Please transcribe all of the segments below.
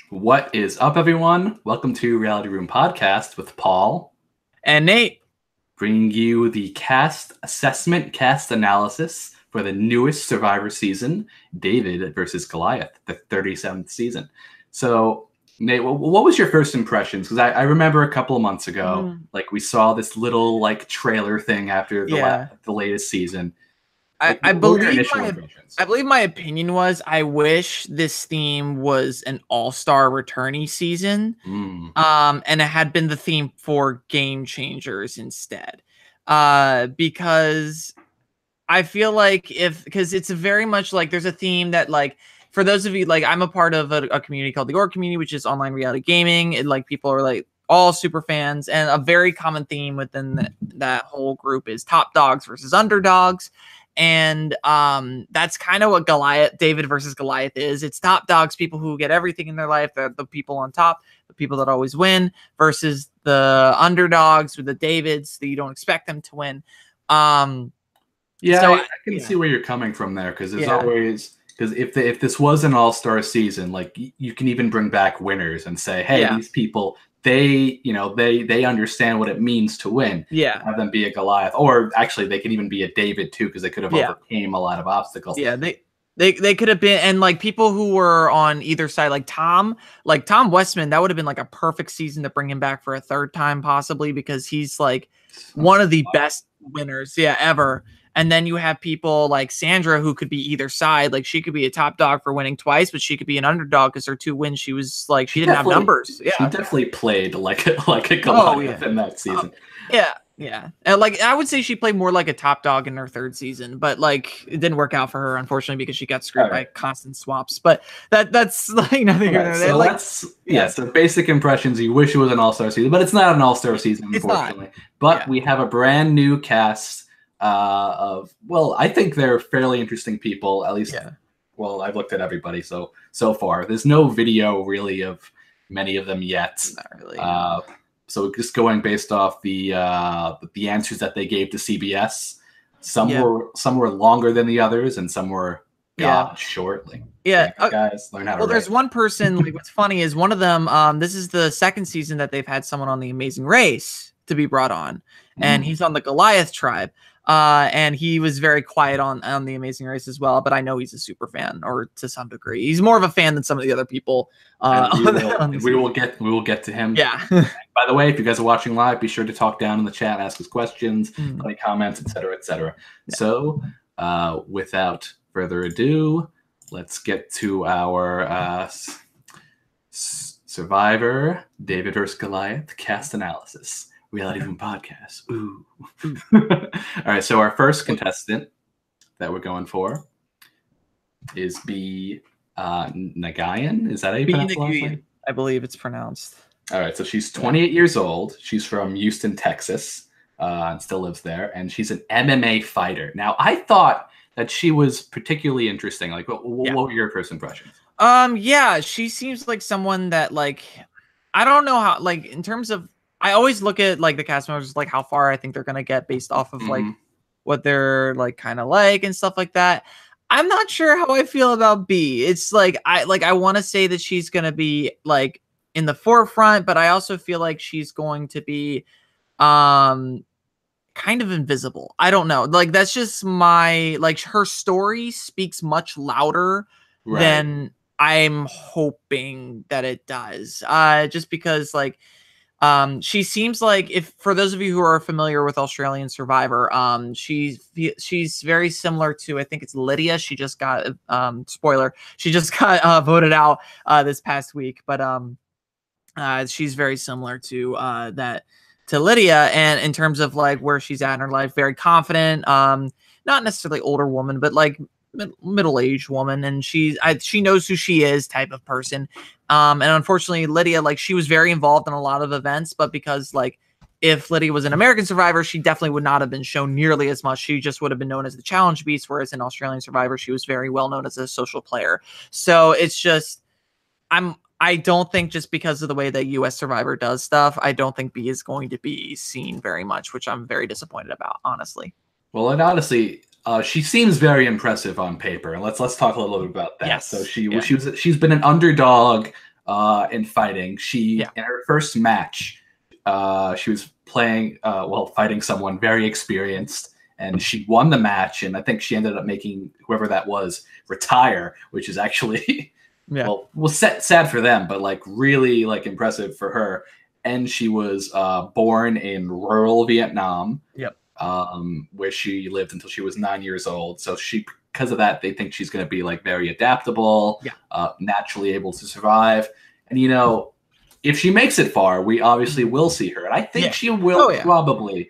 What is up, everyone? Welcome to Reality Room Podcast with Paul and Nate, bringing you the cast assessment, cast analysis for the newest Survivor season, David versus Goliath, the 37th season. So, Nate, what was your first impressions? Because I remember a couple of months ago, we saw this little trailer thing after the latest season. I believe my opinion was I wish this theme was an all-star returnee season. And it had been the theme for Game Changers instead. Because I feel like because it's very much like there's a theme that for those of you, I'm a part of a community called the Org Community, which is online reality gaming. And people are all super fans, and a very common theme within that whole group is top dogs versus underdogs. And that's kind of what David versus Goliath is. It's top dogs, people who get everything in their life, the people on top, the people that always win, versus the underdogs or the Davids that you don't expect them to win. I can see where you're coming from there, because there's always, because if this was an all-star season, you can even bring back winners and say, hey, these people, they understand what it means to win. Have them be a Goliath, or actually they could even be a David too, because they could have overcame a lot of obstacles. They could have been, and people who were on either side, Tom Westman, that would have been a perfect season to bring him back for a third time, possibly, because he's one of the best winners ever. And then you have people like Sandra, who could be either side. She could be a top dog for winning twice, but she could be an underdog because her 2 wins, she was she didn't have numbers. She definitely played like a Goliath in that season. And I would say she played more like a top dog in her 3rd season, but it didn't work out for her, unfortunately, because she got screwed by constant swaps. But that's nothing here. So basic impressions. You wish it was an all-star season, but it's not an all-star season, unfortunately. But we have a brand new cast. I think they're fairly interesting people, at least. Well, I've looked at everybody so far. There's no video really of many of them yet. Not really. So just going based off the answers that they gave to CBS, some were longer than the others, and some were short. Guys, learn how to write. There's one person. What's funny is one of them. This is the 2nd season that they've had someone on The Amazing Race to be brought on, and he's on the Goliath tribe. And he was very quiet on The Amazing Race as well, but I know he's a super fan, or to some degree, he's more of a fan than some of the other people. We will get to him. By the way, if you guys are watching live, be sure to talk down in the chat, ask us questions, any comments, etc., etc. So, without further ado, let's get to our Survivor David vs. Goliath cast analysis. Reality Room Podcast. Ooh. All right, so our first contestant that we're going for is B. Nagayan. Is that how you pronounce the last name? I believe it's pronounced. All right, so she's 28 years old. She's from Houston, Texas, and still lives there. And she's an MMA fighter. Now, I thought that she was particularly interesting. What were your first impressions? She seems like someone that, I don't know how, in terms of, I always look at the cast members, how far I think they're gonna get based off of what they're kind of and stuff like that. I'm not sure how I feel about B. It's I want to say that she's gonna be in the forefront, but I also feel like she's going to be kind of invisible. I don't know. That's just my her story speaks much louder than I'm hoping that it does. Just because she seems if for those of you who are familiar with Australian Survivor, she's very similar to, I think it's Lydia. She just got spoiler, she just got voted out this past week, but she's very similar to Lydia, and in terms of where she's at in her life, very confident, not necessarily older woman, but middle-aged woman, and she knows who she is type of person. And unfortunately, Lydia, she was very involved in a lot of events, but because if Lydia was an American Survivor, she definitely would not have been shown nearly as much. She just would have been known as the Challenge Beast, whereas in Australian Survivor, she was very well known as a social player. So it's just, I don't think, just because of the way that US Survivor does stuff, I don't think B is going to be seen very much, which I'm very disappointed about, honestly. Well, and honestly, she seems very impressive on paper, and let's talk a little bit about that. Yes. So she's been an underdog in fighting. She in her first match, she was fighting someone very experienced, and she won the match. And I think she ended up making whoever that was retire, which is actually sad for them, but like really like impressive for her. And she was born in rural Vietnam. Yep. Where she lived until she was 9 years old. So because of that, they think she's going to be like very adaptable, naturally able to survive. And, if she makes it far, we obviously will see her. And I think she will probably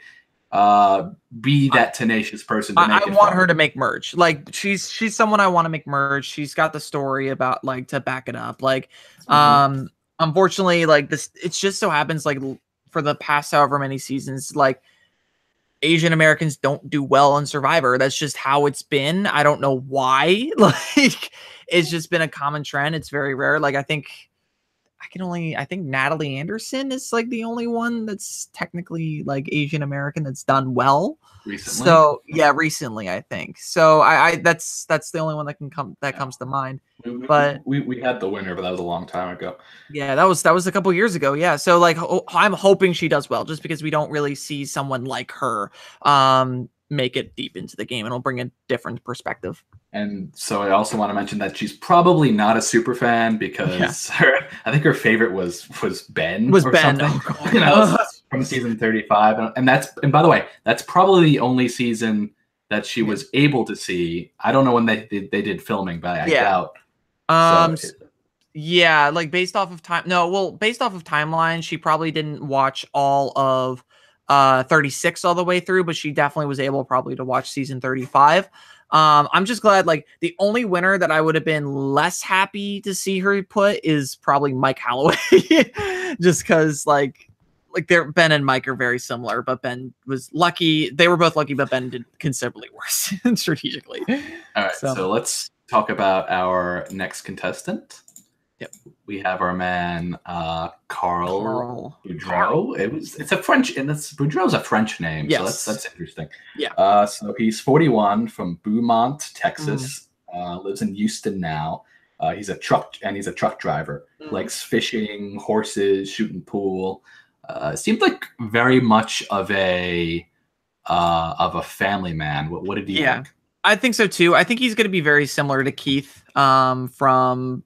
be that tenacious person to make it want far. her to make merge. Like she's someone I want to make merge. She's got the story about like to back it up. Like, unfortunately, like this, it just so happens like for the past however many seasons, like Asian Americans don't do well on Survivor. That's just how it's been. I don't know why. Like, it's just been a common trend. It's very rare. Like, I think Natalie Anderson is like the only one that's technically like Asian American that's done well recently. So recently I think. So I that's the only one that comes to mind. But we had the winner, but that was a long time ago. Yeah, that was a couple years ago. Yeah, so like I'm hoping she does well, just because we don't really see someone like her make it deep into the game, and it'll bring a different perspective. And so I also want to mention that she's probably not a super fan, because I think her favorite was Ben. From season 35, and by the way, that's probably the only season that she was able to see. I don't know when they did filming, but I doubt. Like based off of timeline, she probably didn't watch all of 36 all the way through, but she definitely was able probably to watch season 35. I'm just glad, like, the only winner that I would have been less happy to see her put is probably Mike Holloway. Just because like Ben and Mike are very similar, but Ben was lucky. They were both lucky, but Ben did considerably worse strategically. All right, so let's talk about our next contestant. Yep. We have our man Karl Boudreaux. It's a French, and Boudreaux's a French name, so that's interesting. Yeah. So he's 41 from Beaumont, Texas. Lives in Houston now. He's a truck driver. Likes fishing, horses, shooting pool. Seemed like very much of a family man. What did you think? I think so too. I think he's going to be very similar to Keith from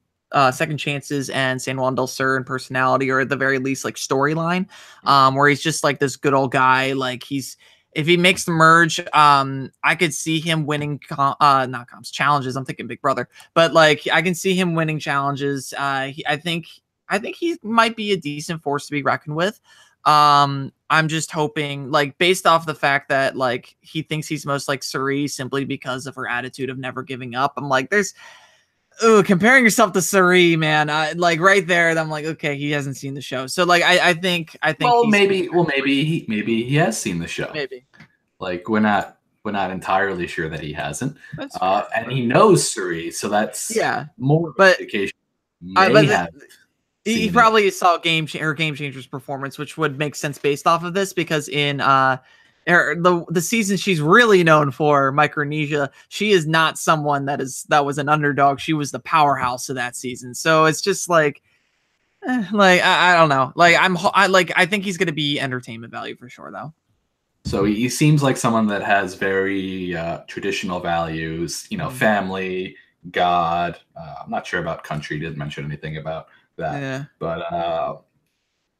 Second Chances and San Juan del Sur in personality, or at the very least like storyline, where he's just like this good old guy. Like if he makes the merge, I could see him winning challenges. I'm thinking Big Brother, but like I can see him winning challenges. I think he might be a decent force to be reckoned with. I'm just hoping, like, based off the fact that like he thinks he's most like Suri simply because of her attitude of never giving up. I'm like, comparing yourself to Suri, man. Like right there, I'm like, okay, he hasn't seen the show. So like, I think. Well, maybe he has seen the show. Maybe. Like we're not entirely sure that he hasn't. And he knows Suri, so that's more indication. He probably saw her Game Changers performance, which would make sense based off of this, because in the season she's really known for, Micronesia, she is not someone that was an underdog. She was the powerhouse of that season. So it's just like I don't know. Like I think he's going to be entertainment value for sure, though. So he seems like someone that has very traditional values, family, God. I'm not sure about country. He didn't mention anything about that. But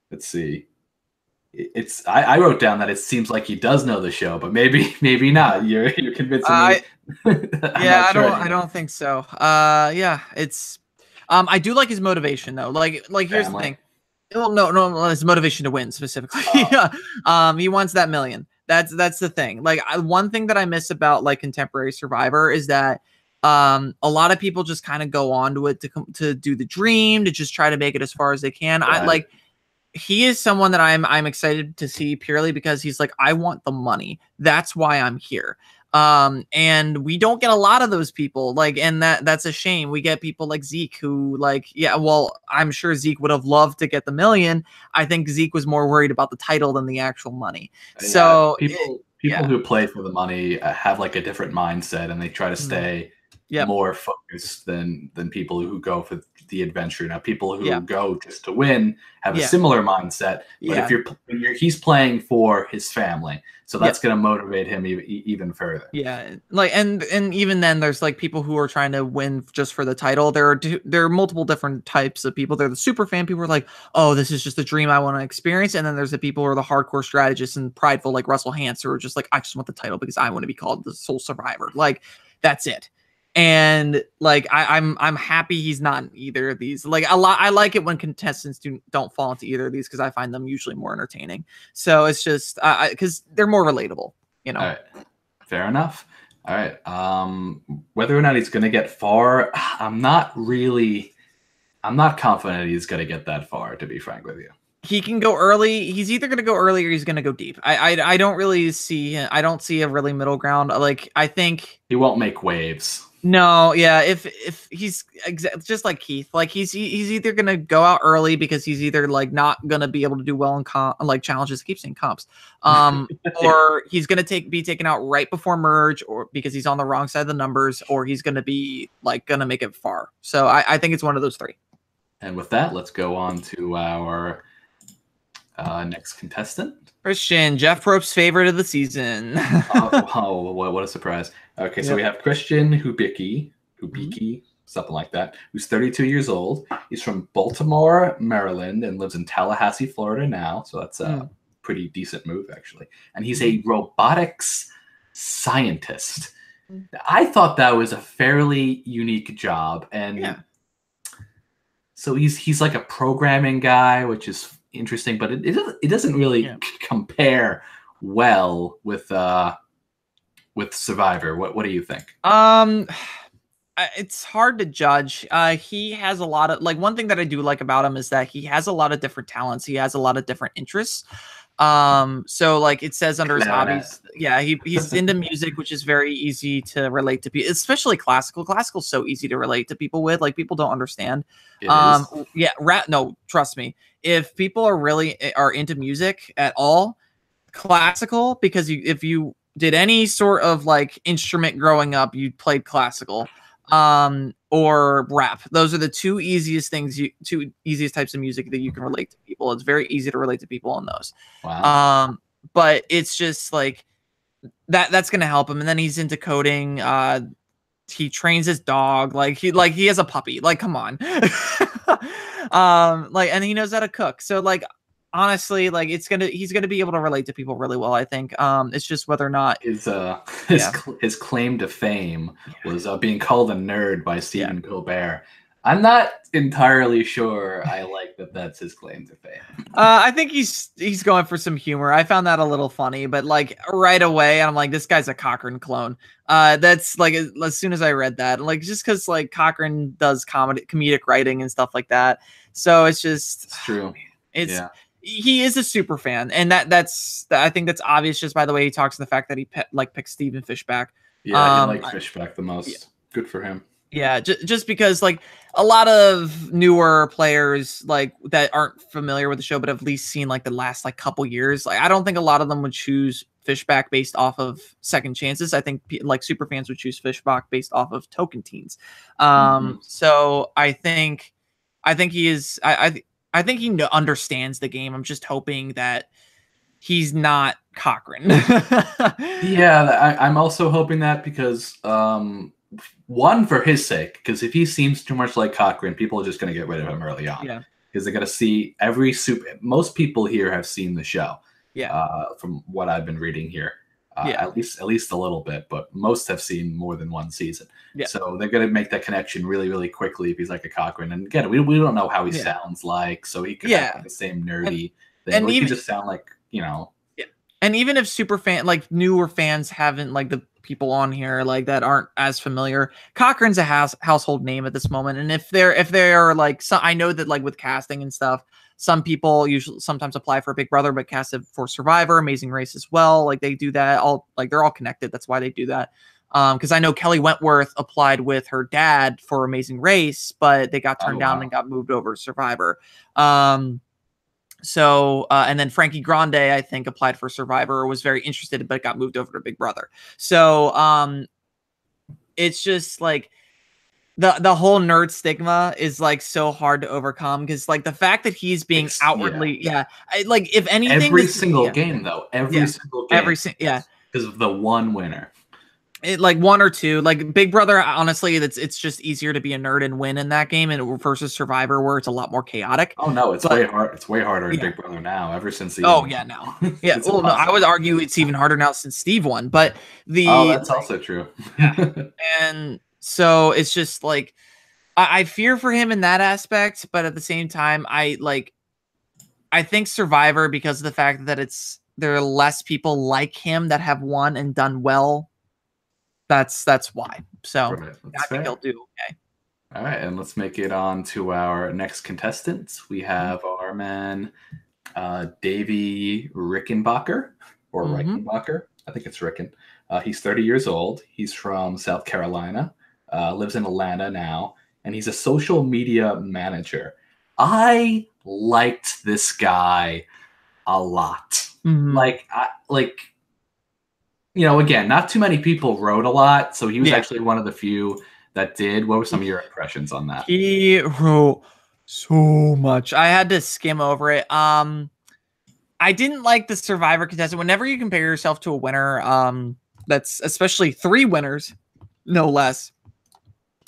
let's see. I wrote down that it seems like he does know the show, but maybe not. You're convincing me. I don't think so. It's I do like his motivation though. Like here's the thing. Well, no, his motivation to win specifically. He wants that million. That's the thing. Like one thing that I miss about like contemporary Survivor is that a lot of people just kind of go on to it to do the dream, to just try to make it as far as they can. Right. He is someone that I'm excited to see, purely because he's like, I want the money. That's why I'm here. And we don't get a lot of those people, like, and that's a shame. We get people like Zeke who I'm sure Zeke would have loved to get the million. I think Zeke was more worried about the title than the actual money. So people who play for the money have like a different mindset, and they try to stay more focused than people who go for the adventure. Now, people who go just to win have a similar mindset, but if he's playing for his family, so that's going to motivate him even further. Yeah, like and even then, there's like people who are trying to win just for the title. There are multiple different types of people. They're the super fan people who are like, oh, this is just a dream I want to experience, and then there's the people who are the hardcore strategists and prideful, like Russell Hantz, who are just like, I just want the title because I want to be called the sole survivor. Like, that's it. And like I'm happy he's not in either of these. Like I like it when contestants don't fall into either of these because I find them usually more entertaining. So it's just because they're more relatable, you know. All right. Fair enough. All right. Whether or not he's going to get far, I'm not confident he's going to get that far, to be frank with you. He can go early. He's either going to go early or he's going to go deep. I don't really see him. I don't see a really middle ground. Like, I think he won't make waves. No, yeah. If he's just like Keith, like he's either going to go out early because he's either like not going to be able to do well in like challenges. I keep saying comps. Or he's going to be taken out right before merge, or because he's on the wrong side of the numbers, or he's going to be like going to make it far. So I think it's one of those three. And with that, let's go on to our next contestant. Christian, Jeff Probst's favorite of the season. What a surprise. Okay, so we have Christian Hubicki, something like that, who's 32 years old. He's from Baltimore, Maryland, and lives in Tallahassee, Florida now. So that's a pretty decent move, actually. And he's a robotics scientist. I thought that was a fairly unique job. And so he's like a programming guy, which is interesting, but it doesn't really compare well with Survivor. What do you think? It's hard to judge. He has a lot of, like, one thing that I do like about him is that he has a lot of different talents. He has a lot of different interests. So like it says under his hobbies, he's into music, which is very easy to relate to people, especially classical. Classical's so easy to relate to people with. Like, people don't understand. No, trust me. If people are into music at all, classical, because if you did any sort of like instrument growing up, you played classical, or rap. Those are the two easiest types of music that you can relate to people. It's very easy to relate to people on those. Wow. But it's just like that's going to help him. And then he's into coding. He trains his dog. He has a puppy. Like, come on. And he knows how to cook. So like, honestly, like he's gonna be able to relate to people really well, I think. It's just whether or not his claim to fame was being called a nerd by Stephen Colbert. I'm not entirely sure I like that's his claim to fame. I think he's going for some humor. I found that a little funny, but like right away, I'm like, this guy's a Cochran clone. That's like, as soon as I read that, like, just because like Cochran does comedic writing and stuff like that. So it's true. He is a super fan, and I think that's obvious just by the way he talks, and the fact that he picks Stephen Fishbach. Yeah, he likes Fishbach the most. Yeah. Good for him. Yeah, just because like a lot of newer players like that aren't familiar with the show, but have at least seen like the last like couple years. Like, I don't think a lot of them would choose Fishbach based off of second chances. I think like super fans would choose Fishbach based off of token teens. So I think he is. I think he understands the game. I'm just hoping that he's not Cochran. I'm also hoping that because, one, for his sake, because if he seems too much like Cochran, people are just going to get rid of him early on. Yeah. Because they're going to see most people here have seen the show. Yeah. From what I've been reading here. At least a little bit, but most have seen more than one season. Yeah. So they're going to make that connection really, really quickly if he's like a Cochran. And again, we don't know how he sounds like, so he could have like the same nerdy thing. And he could just sound like, Yeah. And even if newer fans haven't, like the people on here like that aren't as familiar, Cochran's a household name at this moment. And if they're like, I know that like with casting and stuff, some people sometimes apply for Big Brother, but cast it for Survivor, Amazing Race as well. Like they do that they're all connected. That's why they do that. Because I know Kelly Wentworth applied with her dad for Amazing Race, but they got turned down and got moved over to Survivor. So, and then Frankie Grande, I think, applied for Survivor, was very interested, but got moved over to Big Brother. So, it's just like the whole nerd stigma is like so hard to overcome because like the fact that he's being outwardly like if anything every single game though because of the one winner. Like one or two, like Big Brother, honestly, it's just easier to be a nerd and win in that game and versus Survivor where it's a lot more chaotic. Oh no, it's way hard. It's way harder in Big Brother now. Ever since the now. Well, no, I would argue it's even harder now since Steve won. But that's also true. And so it's just like I fear for him in that aspect, but at the same time, I think Survivor because of the fact that there are less people like him that have won and done well. That's why. So I think he'll do okay. All right, and let's make it on to our next contestants. We have our man, Davy Rickenbacker, or Reichenbacher. I think it's Ricken. He's 30 years old. He's from South Carolina, lives in Atlanta now, and he's a social media manager. I liked this guy a lot. Again, not too many people wrote a lot, so he was actually one of the few that did. What were some of your impressions on that? He wrote so much. I had to skim over it. I didn't like the Survivor contestant. Whenever you compare yourself to a winner, that's especially 3 winners, no less.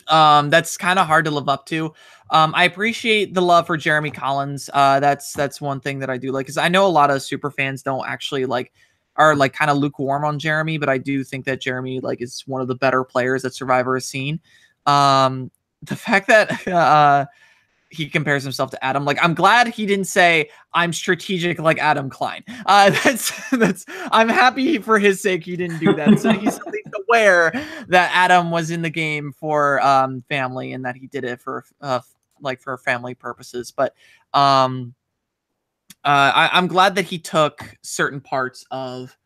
That's kind of hard to live up to. I appreciate the love for Jeremy Collins. That's one thing that I do like because I know a lot of super fans don't actually are kind of lukewarm on Jeremy, but I do think that Jeremy is one of the better players that Survivor has seen. The fact that he compares himself to Adam, I'm glad he didn't say I'm strategic like Adam Klein. I'm happy for his sake he didn't do that. So he's at least aware that Adam was in the game for family and that he did it for family purposes. But I'm glad that he took certain parts of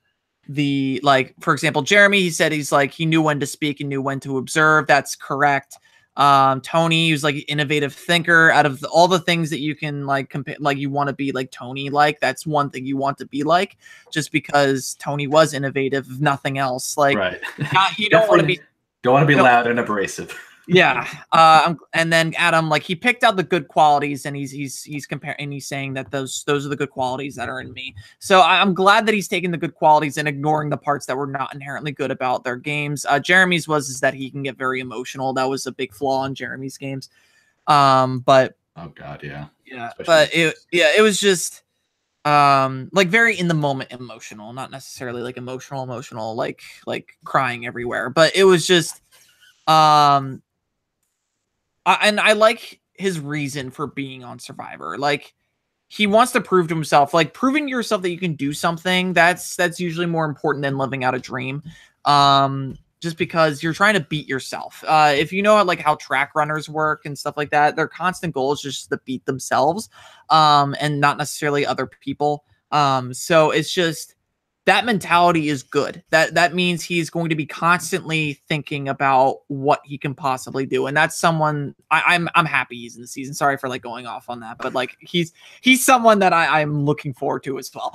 the, for example, Jeremy, he said he knew when to speak and knew when to observe. That's correct. Tony, he was innovative thinker. Out of all the things that you can compare, you want to be like Tony, that's one thing you want to be like, just because Tony was innovative, if nothing else. Right. You don't want to be loud and abrasive. Yeah. And then Adam, he picked out the good qualities and he's comparing and he's saying that those are the good qualities that are in me. So I'm glad that he's taking the good qualities and ignoring the parts that were not inherently good about their games. Jeremy's is that he can get very emotional. That was a big flaw in Jeremy's games. But oh God, yeah. Yeah. But it was just very in the moment emotional, not necessarily emotional, like crying everywhere. But it was just and I like his reason for being on Survivor. He wants to prove to himself, proving to yourself that you can do something. That's usually more important than living out a dream. Just because you're trying to beat yourself. If you know how track runners work and stuff like that, their constant goal is just to beat themselves, and not necessarily other people. So it's just that mentality is good. That means he's going to be constantly thinking about what he can possibly do, and that's someone I'm happy he's in the season. Sorry for going off on that, but he's someone that I'm looking forward to as well.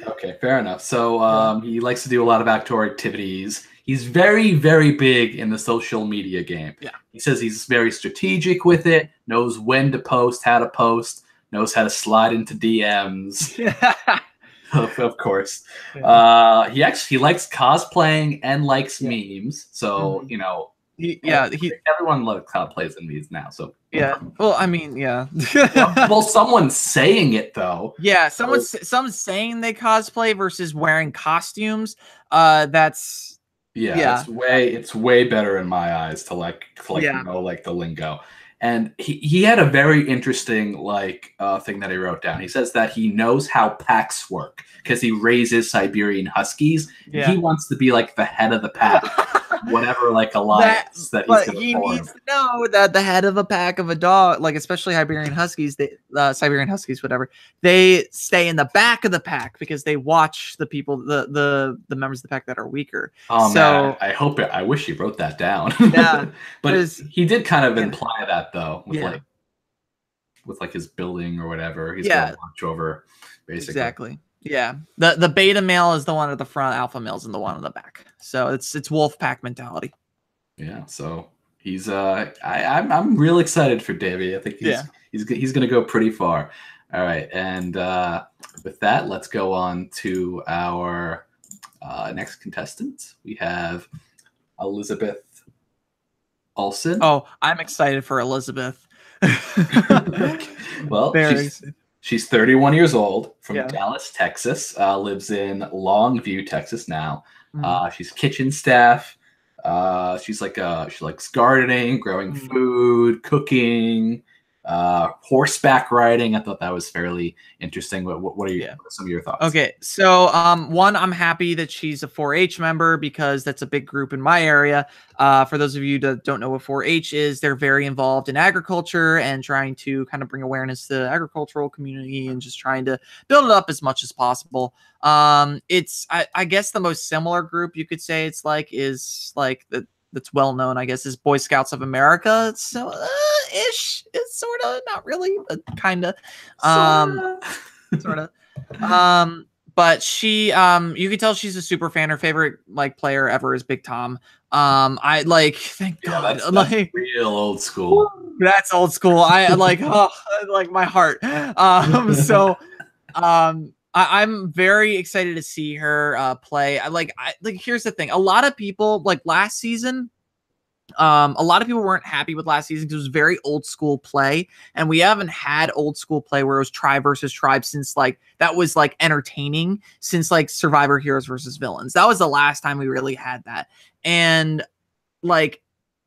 Okay, fair enough. So he likes to do a lot of outdoor activities. He's very, very big in the social media game. Yeah, he says he's very strategic with it. Knows when to post, how to post. Knows how to slide into DMs. Yeah. Of course. Yeah. He likes cosplaying and likes memes. So, everyone loves cosplays and memes now. So yeah. Well, I mean, yeah. well, someone's saying it though. Yeah, someone's saying they cosplay versus wearing costumes. That's it's way better in my eyes to know the lingo. And he had a very interesting thing that he wrote down. He says that he knows how packs work because he raises Siberian Huskies. Yeah. He wants to be the head of the pack, whatever alliance that he's going to form. He needs to know that the head of a pack of a dog, especially Siberian Huskies, whatever, they stay in the back of the pack because they watch the people, the members of the pack that are weaker. Oh man, I wish he wrote that down. Yeah, but he did kind of imply that though, with his building or whatever. He's going to watch over, basically. Exactly. Yeah. The beta male is the one at the front, alpha male's in the one in the back. So it's wolf pack mentality. Yeah, so he's I'm real excited for Davy. I think he's gonna go pretty far. All right, and with that, let's go on to our next contestant. We have Elizabeth Olsen. Oh, I'm excited for Elizabeth. Well, she's 31 years old from Dallas, Texas. Lives in Longview, Texas now. She's kitchen staff. She likes gardening, growing food, cooking, horseback riding. I thought that was fairly interesting. What are some of your thoughts? Okay, so one, I'm happy that she's a 4-H member because that's a big group in my area. For those of you that don't know what 4-H is, they're very involved in agriculture and trying to kind of bring awareness to the agricultural community and just trying to build it up as much as possible. It's I guess the most similar group you could say it's like is like that's well known, I guess, is Boy Scouts of America. So ish. It's sort of, not really, but kind of. Sort of. But she you can tell she's a super fan. Her favorite like player ever is Big Tom. I like, thank God. That's like real old school. That's old school. I like, oh, like my heart. I'm very excited to see her play. Here's the thing. A lot of people like last season, a lot of people weren't happy with last season because it was very old school play, and we haven't had old school play where it was tribe versus tribe since like that was like entertaining since like Survivor Heroes versus Villains. That was the last time we really had that, and like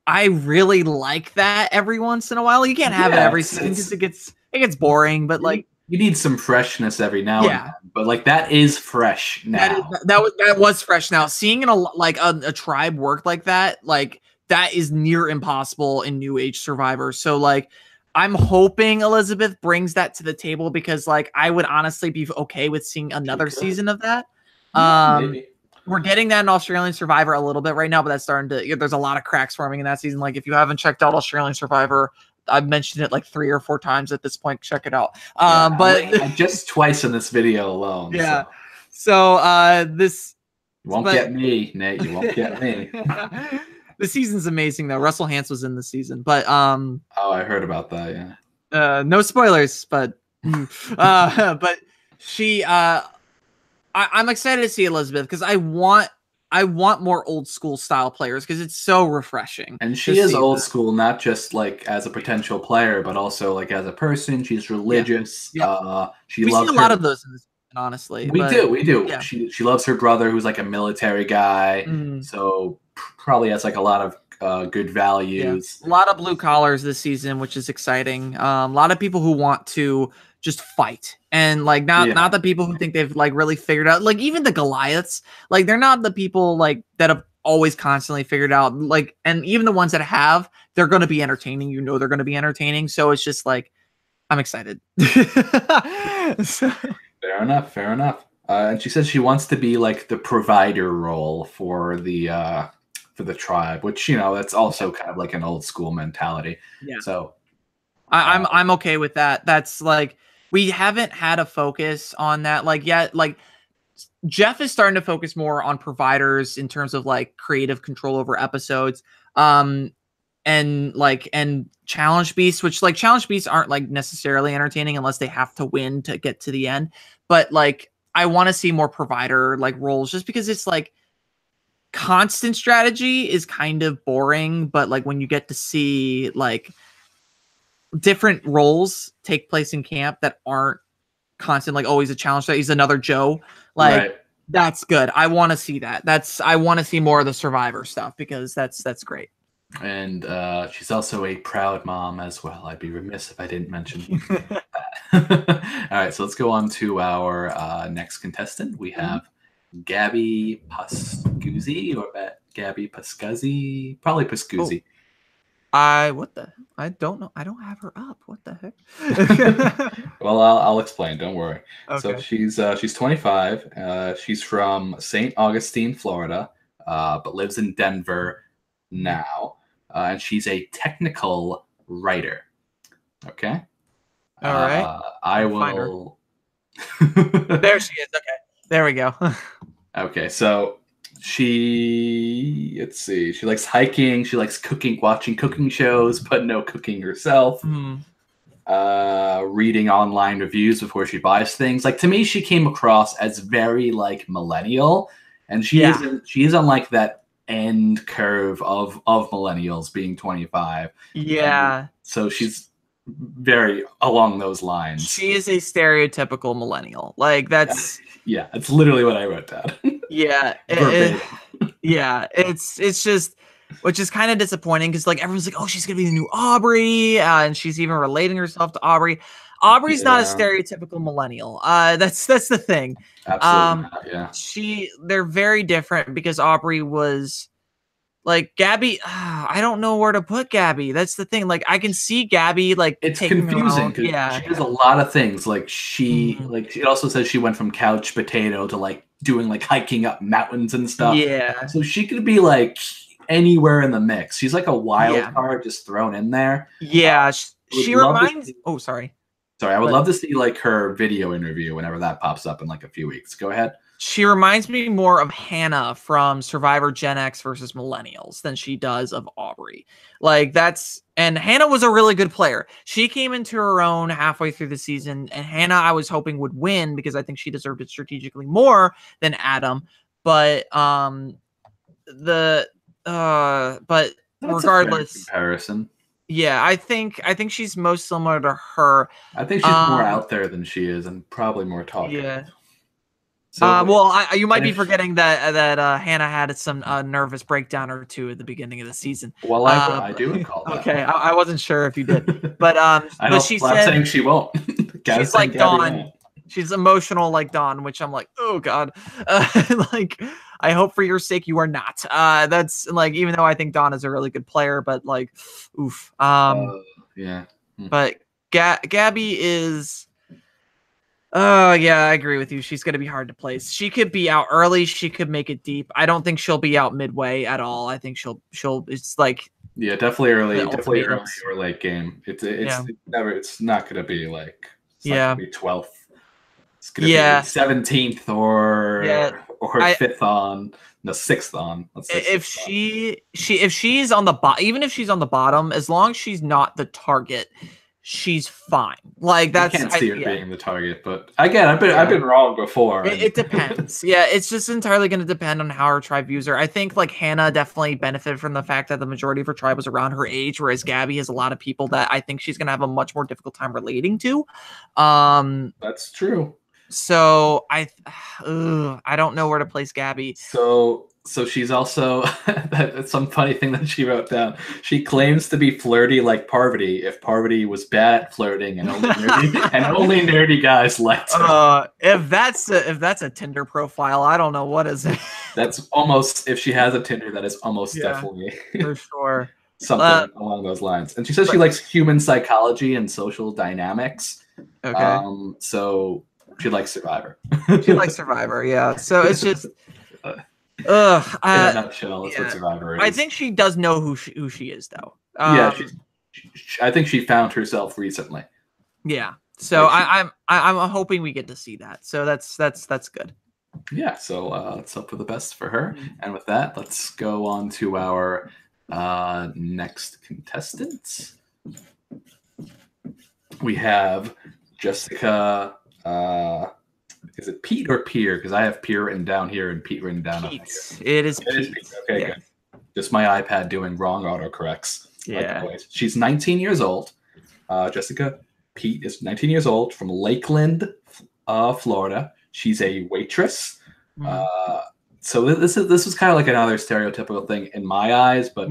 I really like that every once in a while. You can't have it every season because it gets boring, but like you need some freshness every now and then. But like that is fresh now. That was fresh now. Seeing a tribe work like that, like that is near impossible in New Age Survivor. So like I'm hoping Elizabeth brings that to the table because like I would honestly be okay with seeing another season of that. Maybe. We're getting that in Australian Survivor a little bit right now, but that's starting to, there's a lot of cracks forming in that season. Like if you haven't checked out Australian Survivor, I've mentioned it like 3 or 4 times at this point. Check it out. But just twice in this video alone. Yeah. So this you won't get me, Nate. You won't get me. The season's amazing though. Russell Hantz was in the season, but oh, I heard about that. Yeah. No spoilers, but but she I'm excited to see Elizabeth because I want more old school style players because it's so refreshing. And she is old school, not just like as a potential player, but also like as a person. She's religious. We loves see a lot of those in this season, honestly. We do. Yeah. She loves her brother, who's like a military guy. So probably has like a lot of good values. A lot of blue collars this season, which is exciting. A lot of people who want to just fight, and like not the people who think they've like really figured out, like even the Goliaths, like they're not the people like that have always constantly figured out, like, and even the ones that have, they're going to be entertaining, they're going to be entertaining. So it's just like I'm excited. Fair enough. And she says she wants to be like the provider role for the tribe, which that's also kind of like an old school mentality. So I'm okay with that. That's like, we haven't had a focus on that like yet. Like Jeff is starting to focus more on providers in terms of like creative control over episodes. And challenge beasts, which like challenge beasts aren't like necessarily entertaining unless they have to win to get to the end. But like I want to see more provider like roles, just because it's like constant strategy is kind of boring. But like when you get to see like different roles take place in camp that aren't constant, like always a challenge, that he's another Joe, like that's good. I want to see that. I want to see more of the Survivor stuff because that's great. And she's also a proud mom as well. I'd be remiss if I didn't mention that. All right, so let's go on to our next contestant. We have Gabby Pascuzzi, or Gabby Pascuzzi, probably Pascuzzi. I don't know. I don't have her up. What the heck? Well, I'll explain. Don't worry. Okay. So she's 25. She's from St. Augustine, Florida, but lives in Denver now. And she's a technical writer. Okay. All right. I will. There she is. Okay. There we go. Okay. So let's see, she likes hiking, she likes cooking, watching cooking shows, but no cooking herself. Reading online reviews before she buys things. Like, to me, she came across as very like millennial, and she isn't like that end curve of millennials being 25. Yeah. And so she's very along those lines. She is a stereotypical millennial. Like, that's yeah, that's literally what I wrote down. Yeah. It's just, which is kind of disappointing because like everyone's like, oh, she's gonna be the new Aubrey, and she's even relating herself to Aubrey. Aubrey's not a stereotypical millennial. That's the thing. Absolutely not, yeah. They're very different because Aubrey was like Gabby. I don't know where to put Gabby. That's the thing. Like, I can see Gabby like it's confusing because she does a lot of things. Like she also says she went from couch potato to like doing like hiking up mountains and stuff. Yeah. So she could be like anywhere in the mix. She's like a wild card just thrown in there. Yeah. She reminds. Oh, sorry. Sorry, I would love to see like her video interview whenever that pops up in like a few weeks. Go ahead. She reminds me more of Hannah from Survivor Gen X versus Millennials than she does of Aubrey. Like, and Hannah was a really good player. She came into her own halfway through the season, and Hannah I was hoping would win because I think she deserved it strategically more than Adam. But regardless, comparison. Yeah, I think she's most similar to her. I think she's more out there than she is, and probably more talkative. Yeah. So, you might be forgetting that Hannah had some nervous breakdown or two at the beginning of the season. Well, I do recall that. Okay, I wasn't sure if you did, but I'm saying she won't. She's like Dawn. She's emotional like Dawn, which I'm like, oh god. Like, I hope for your sake you are not. That's like, even though I think Dawn is a really good player, but like, oof. Yeah. But Gabby is. Oh yeah, I agree with you. She's gonna be hard to place. She could be out early. She could make it deep. I don't think she'll be out midway at all. I think she'll. It's like. Yeah, definitely early or late game. It's not gonna be like. It's not gonna be 12th. It's gonna be 17th or 5th on. No, 6th on. Let's say if she's on the bottom, even if she's on the bottom, as long as she's not the target, she's fine. Like, that's I can't see her being the target, but again, I've been wrong before. It depends. Yeah, it's just entirely going to depend on how her tribe views her. I think like Hannah definitely benefited from the fact that the majority of her tribe was around her age, whereas Gabby has a lot of people that I think she's going to have a much more difficult time relating to. That's true. So I don't know where to place Gabby. So she's also that's some funny thing that she wrote down. She claims to be flirty like Parvati if Parvati was bad at flirting and only nerdy guys liked her. If that's a Tinder profile, I don't know what is it. That's almost, if she has a Tinder, that is almost definitely for sure something along those lines. And she says she likes human psychology and social dynamics. Okay. So she likes Survivor. She likes Survivor, yeah. So it's just in a nutshell, that's what Survivor is. I think she does know who she is, though. I think she found herself recently. Yeah. So I'm hoping we get to see that. So that's good. Yeah. So let's hope for the best for her. And with that, let's go on to our next contestants. We have Jessica. Is it Pete or Pier? Because I have Pier written down here and Pete written down up here. It is Pete. Okay, good. Just my iPad doing wrong autocorrects. Yeah. Like, she's 19 years old. Jessica Pete is 19 years old from Lakeland, Florida. She's a waitress. So this was kind of like another stereotypical thing in my eyes, but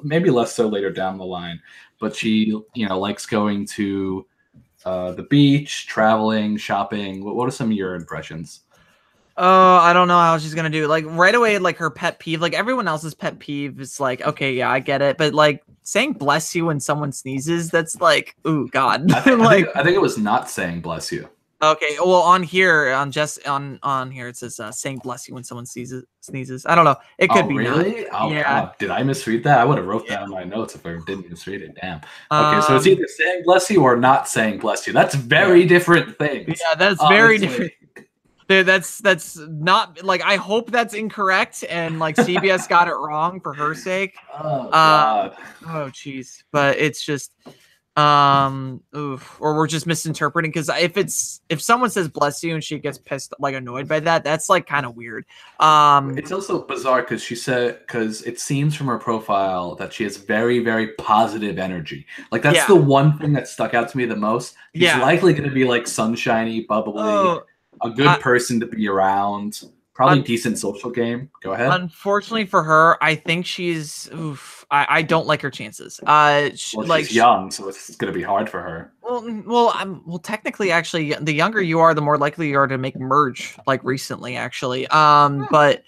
maybe less so later down the line. But she, likes going to the beach, traveling, shopping. What are some of your impressions? I don't know how she's gonna do. Like, right away, like, her pet peeve, like everyone else's pet peeve is like, okay, yeah, I get it, but like saying "bless you" when someone sneezes, that's like, ooh, God. I think it was not saying "bless you." Okay, well, on here, on here, it says saying "bless you" when someone sneezes. I don't know. It could be. Really? Not. God. Did I misread that? I would have wrote that in my notes if I didn't misread it. Damn. Okay, so it's either saying "bless you" or not saying "bless you." That's very different things. Yeah, that's very different. That's not like, I hope that's incorrect and like CBS got it wrong for her sake. Oh God. Oh jeez. But it's just or we're just misinterpreting, because if someone says bless you and she gets pissed, like annoyed by that, that's like kind of weird. It's also bizarre because it seems from her profile that she has very, very positive energy. Like that's the one thing that stuck out to me the most. She's likely going to be like sunshiny, bubbly, a good person to be around. Probably decent social game. Go ahead. Unfortunately for her, I think she's. I don't like her chances. She's young, so it's going to be hard for her. Well, technically, actually, the younger you are, the more likely you are to make merge. Like recently, actually, but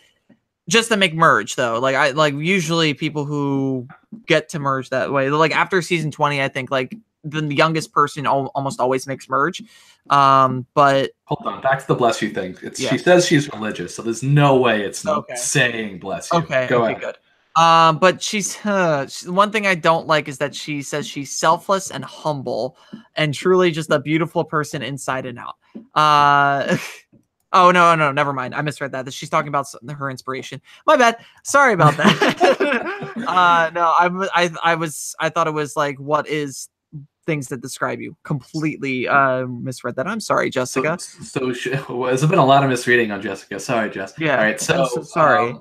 just to make merge though. Like usually people who get to merge that way, like after season 20, I think like the youngest person almost always makes merge. But hold on, back to the bless you thing. She says she's religious, so there's no way it's not saying bless you. Okay, good. But she's one thing I don't like is that she says she's selfless and humble and truly just a beautiful person inside and out. Oh no, never mind. I misread that. She's talking about her inspiration. My bad. Sorry about that. No, I thought it was like, what is things that describe you. Completely misread that. I'm sorry, Jessica. So there's been a lot of misreading on Jessica. Sorry, Jess. Yeah. All right. So sorry.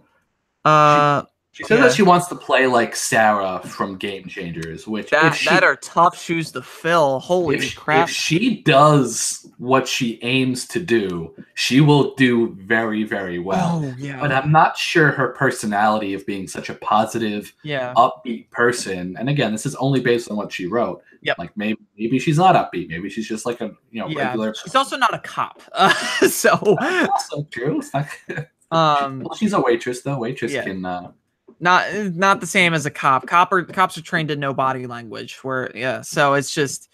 She says that she wants to play like Sarah from Game Changers, which that are tough shoes to fill. Holy crap! If she does what she aims to do, she will do very, very well. Oh, yeah. But I'm not sure her personality of being such a positive, upbeat person. And again, this is only based on what she wrote. Yep. Like maybe she's not upbeat. Maybe she's just like a regular. She's also not a cop. So also true. It's not, well, she's a waitress though. Waitress can. Not the same as a cop. Cops are trained to know body language. So it's just,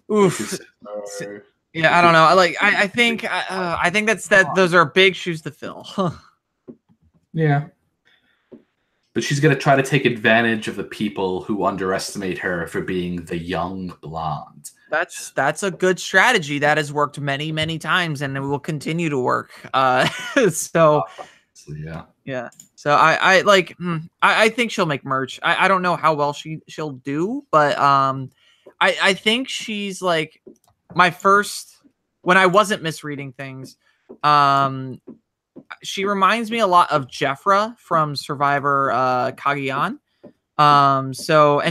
oof. Yeah, I don't know. Like I think those are big shoes to fill. Yeah. But she's gonna try to take advantage of the people who underestimate her for being the young blonde. That's a good strategy that has worked many, many times, and it will continue to work. So yeah. So I think she'll make merch. I don't know how well she'll do, but I think she's like my first, when I wasn't misreading things. She reminds me a lot of Jeffra from Survivor Cagayan. And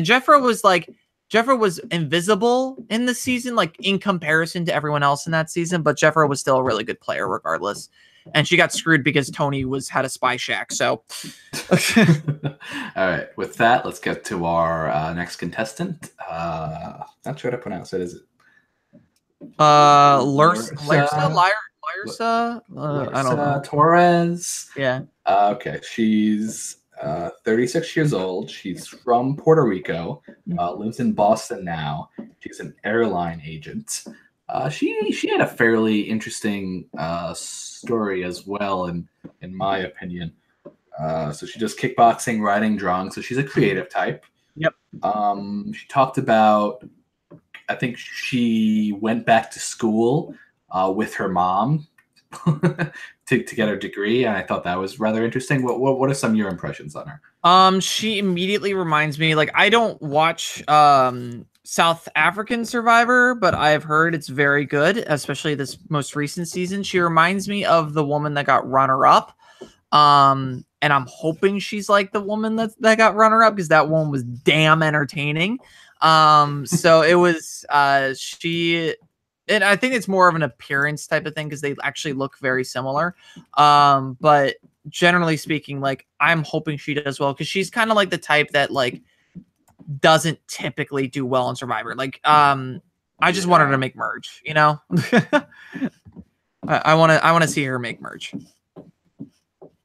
Jeffra was invisible in the season, like in comparison to everyone else in that season, but Jeffra was still a really good player regardless. And she got screwed because Tony had a spy shack. So, all right. With that, let's get to our next contestant. Not sure how to pronounce it. Is it? Larsa? I don't know. Torres. Yeah. Okay. She's 36 years old. She's from Puerto Rico. Lives in Boston now. She's an airline agent. She had a fairly interesting story as well, in my opinion. So she does kickboxing, writing, drawing. So she's a creative type. Yep. She talked about, I think she went back to school with her mom to get her degree, and I thought that was rather interesting. What are some of your impressions on her? She immediately reminds me, like, I don't watch South African Survivor, but I've heard it's very good, especially this most recent season. She reminds me of the woman that got runner-up. And I'm hoping she's like the woman that got runner-up, because that one was damn entertaining. So it was and I think it's more of an appearance type of thing, because they actually look very similar. But generally speaking, like, I'm hoping she does well, because she's kind of like the type that like doesn't typically do well in Survivor. Like, I just want her to make merge, you know. I want to see her make merge.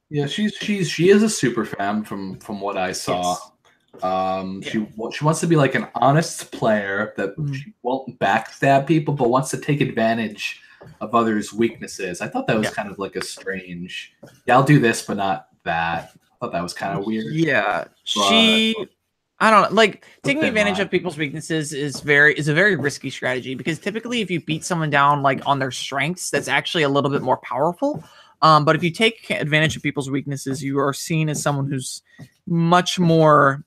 Yeah, she is a super fan from what I saw. Yes. She wants to be like an honest player that she won't backstab people, but wants to take advantage of others' weaknesses. I thought that was kind of like a strange. Yeah, I'll do this, but not that. I thought that was kind of weird. Yeah, I don't like taking advantage of people's weaknesses is a very risky strategy, because typically if you beat someone down like on their strengths, that's actually a little bit more powerful. But if you take advantage of people's weaknesses, you are seen as someone who's much more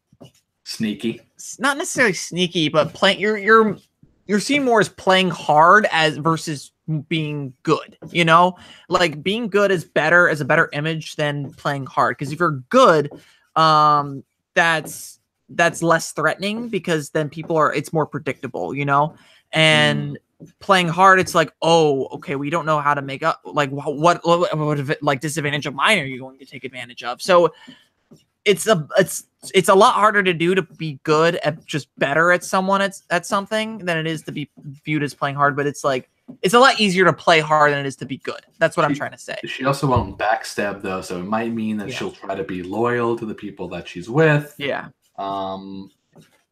sneaky. Not necessarily sneaky, but you're seen more as playing hard as versus being good. You know, like being good is better as a better image than playing hard. Because if you're good, that's less threatening, because then it's more predictable, you know? And playing hard, it's like, oh, okay, we don't know how to make up, like what like disadvantage of mine are you going to take advantage of? So it's a lot harder to do to be good at just better at someone at something than it is to be viewed as playing hard. But it's like, it's a lot easier to play hard than it is to be good. That's what I'm trying to say. She also won't backstab though, so it might mean that she'll try to be loyal to the people that she's with. Yeah.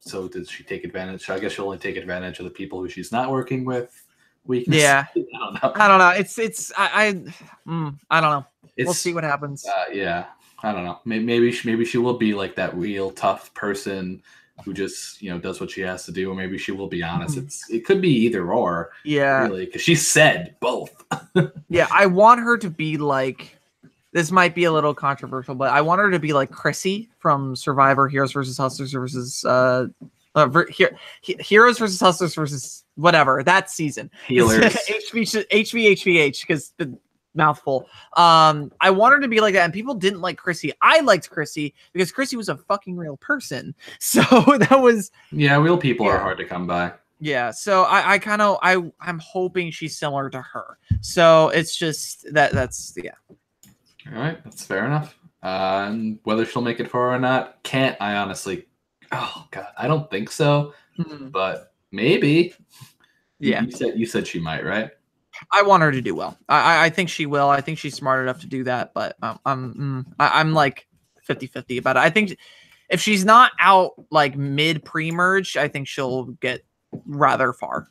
So does she take advantage? I guess she'll only take advantage of the people who she's not working with. Weakness. Yeah. I don't know. I don't know. We'll see what happens. Yeah. I don't know. Maybe she will be like that real tough person who just, you know, does what she has to do, or maybe she will be honest. It could be either or. Yeah. Really, because she said both. Yeah, I want her to be like, this might be a little controversial, but I want her to be like Chrissy from Survivor, Heroes versus Hustlers versus Heroes versus Hustlers versus whatever that season. Healers. HVHVH, because the mouthful. I want her to be like that, and people didn't like Chrissy. I liked Chrissy because Chrissy was a fucking real person. So that was real people are hard to come by. Yeah, so I'm hoping she's similar to her. So it's just that's. All right, that's fair enough. And whether she'll make it far or not, I honestly, oh god, I don't think so. But maybe. Yeah, you said she might, right? I want her to do well. I think she will. I think she's smart enough to do that. But I'm like 50-50 about it. I think if she's not out like mid pre-merge, I think she'll get rather far.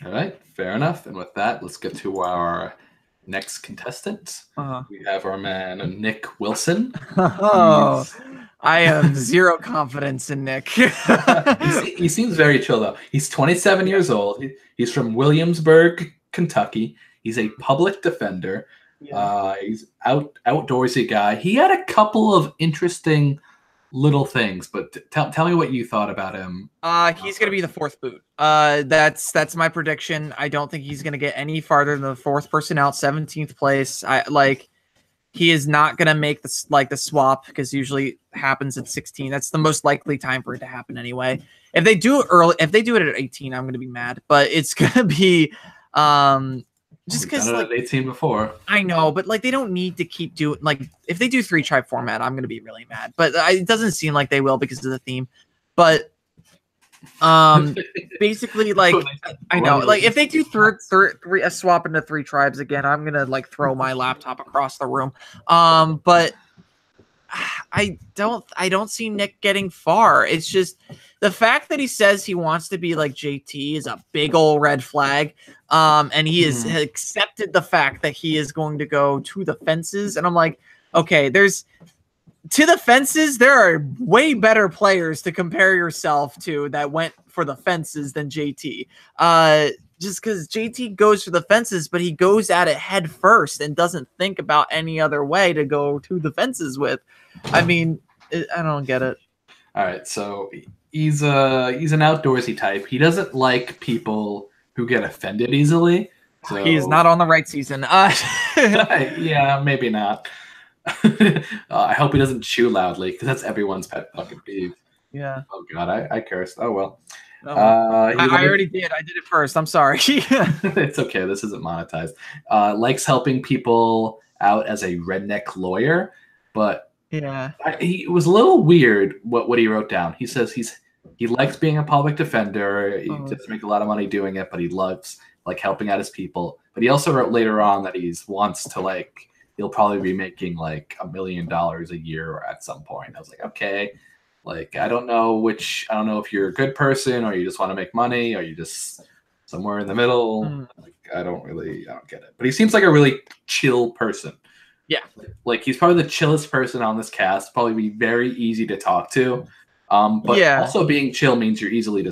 All right, fair enough. And with that, let's get to our next contestant. We have our man Nick Wilson. I have zero confidence in Nick. He seems very chill though. He's 27 years old. He's from Williamsburg, Kentucky. He's a public defender. He's outdoorsy guy. He had a couple of interesting little things, but tell me what you thought about him. He's gonna be the fourth boot. That's my prediction. I don't think he's gonna get any farther than the fourth person out, 17th place. He is not gonna make the swap, because usually happens at 16. That's the most likely time for it to happen anyway. If they do it at 18, I'm gonna be mad. But it's gonna be just because like 18 before. I know, but like they don't need to keep doing, like if they do 3-tribe format, I'm gonna be really mad. But it doesn't seem like they will because of the theme. But basically, like I know, like if they do a swap into 3 tribes again, I'm gonna like throw my laptop across the room. But I don't see Nick getting far. It's just the fact that he says he wants to be like JT is a big old red flag. And he has accepted the fact that he is going to go to the fences. And I'm like, okay, to the fences, there are way better players to compare yourself to that went for the fences than JT. Just because JT goes for the fences, but he goes at it head first and doesn't think about any other way to go to the fences with. I mean, I don't get it. All right, so he's an outdoorsy type. He doesn't like people who get offended easily. So he is not on the right season. Yeah, maybe not. I hope he doesn't chew loudly, because that's everyone's pet fucking peeve. Yeah. Oh god, I cursed. Oh well. I already did. I did it first. I'm sorry. It's okay. This isn't monetized. Likes helping people out as a redneck lawyer, but yeah, he was a little weird what he wrote down. He says he likes being a public defender. He doesn't make a lot of money doing it, but he loves like helping out his people. But he also wrote later on that wants to he'll probably be making like $1 million a year at some point. I was like, okay. Like, I don't know if you're a good person or you just want to make money or you just somewhere in the middle. Like, I don't get it. But he seems like a really chill person. Yeah. Like he's probably the chillest person on this cast. Probably be very easy to talk to. But also being chill means you're easily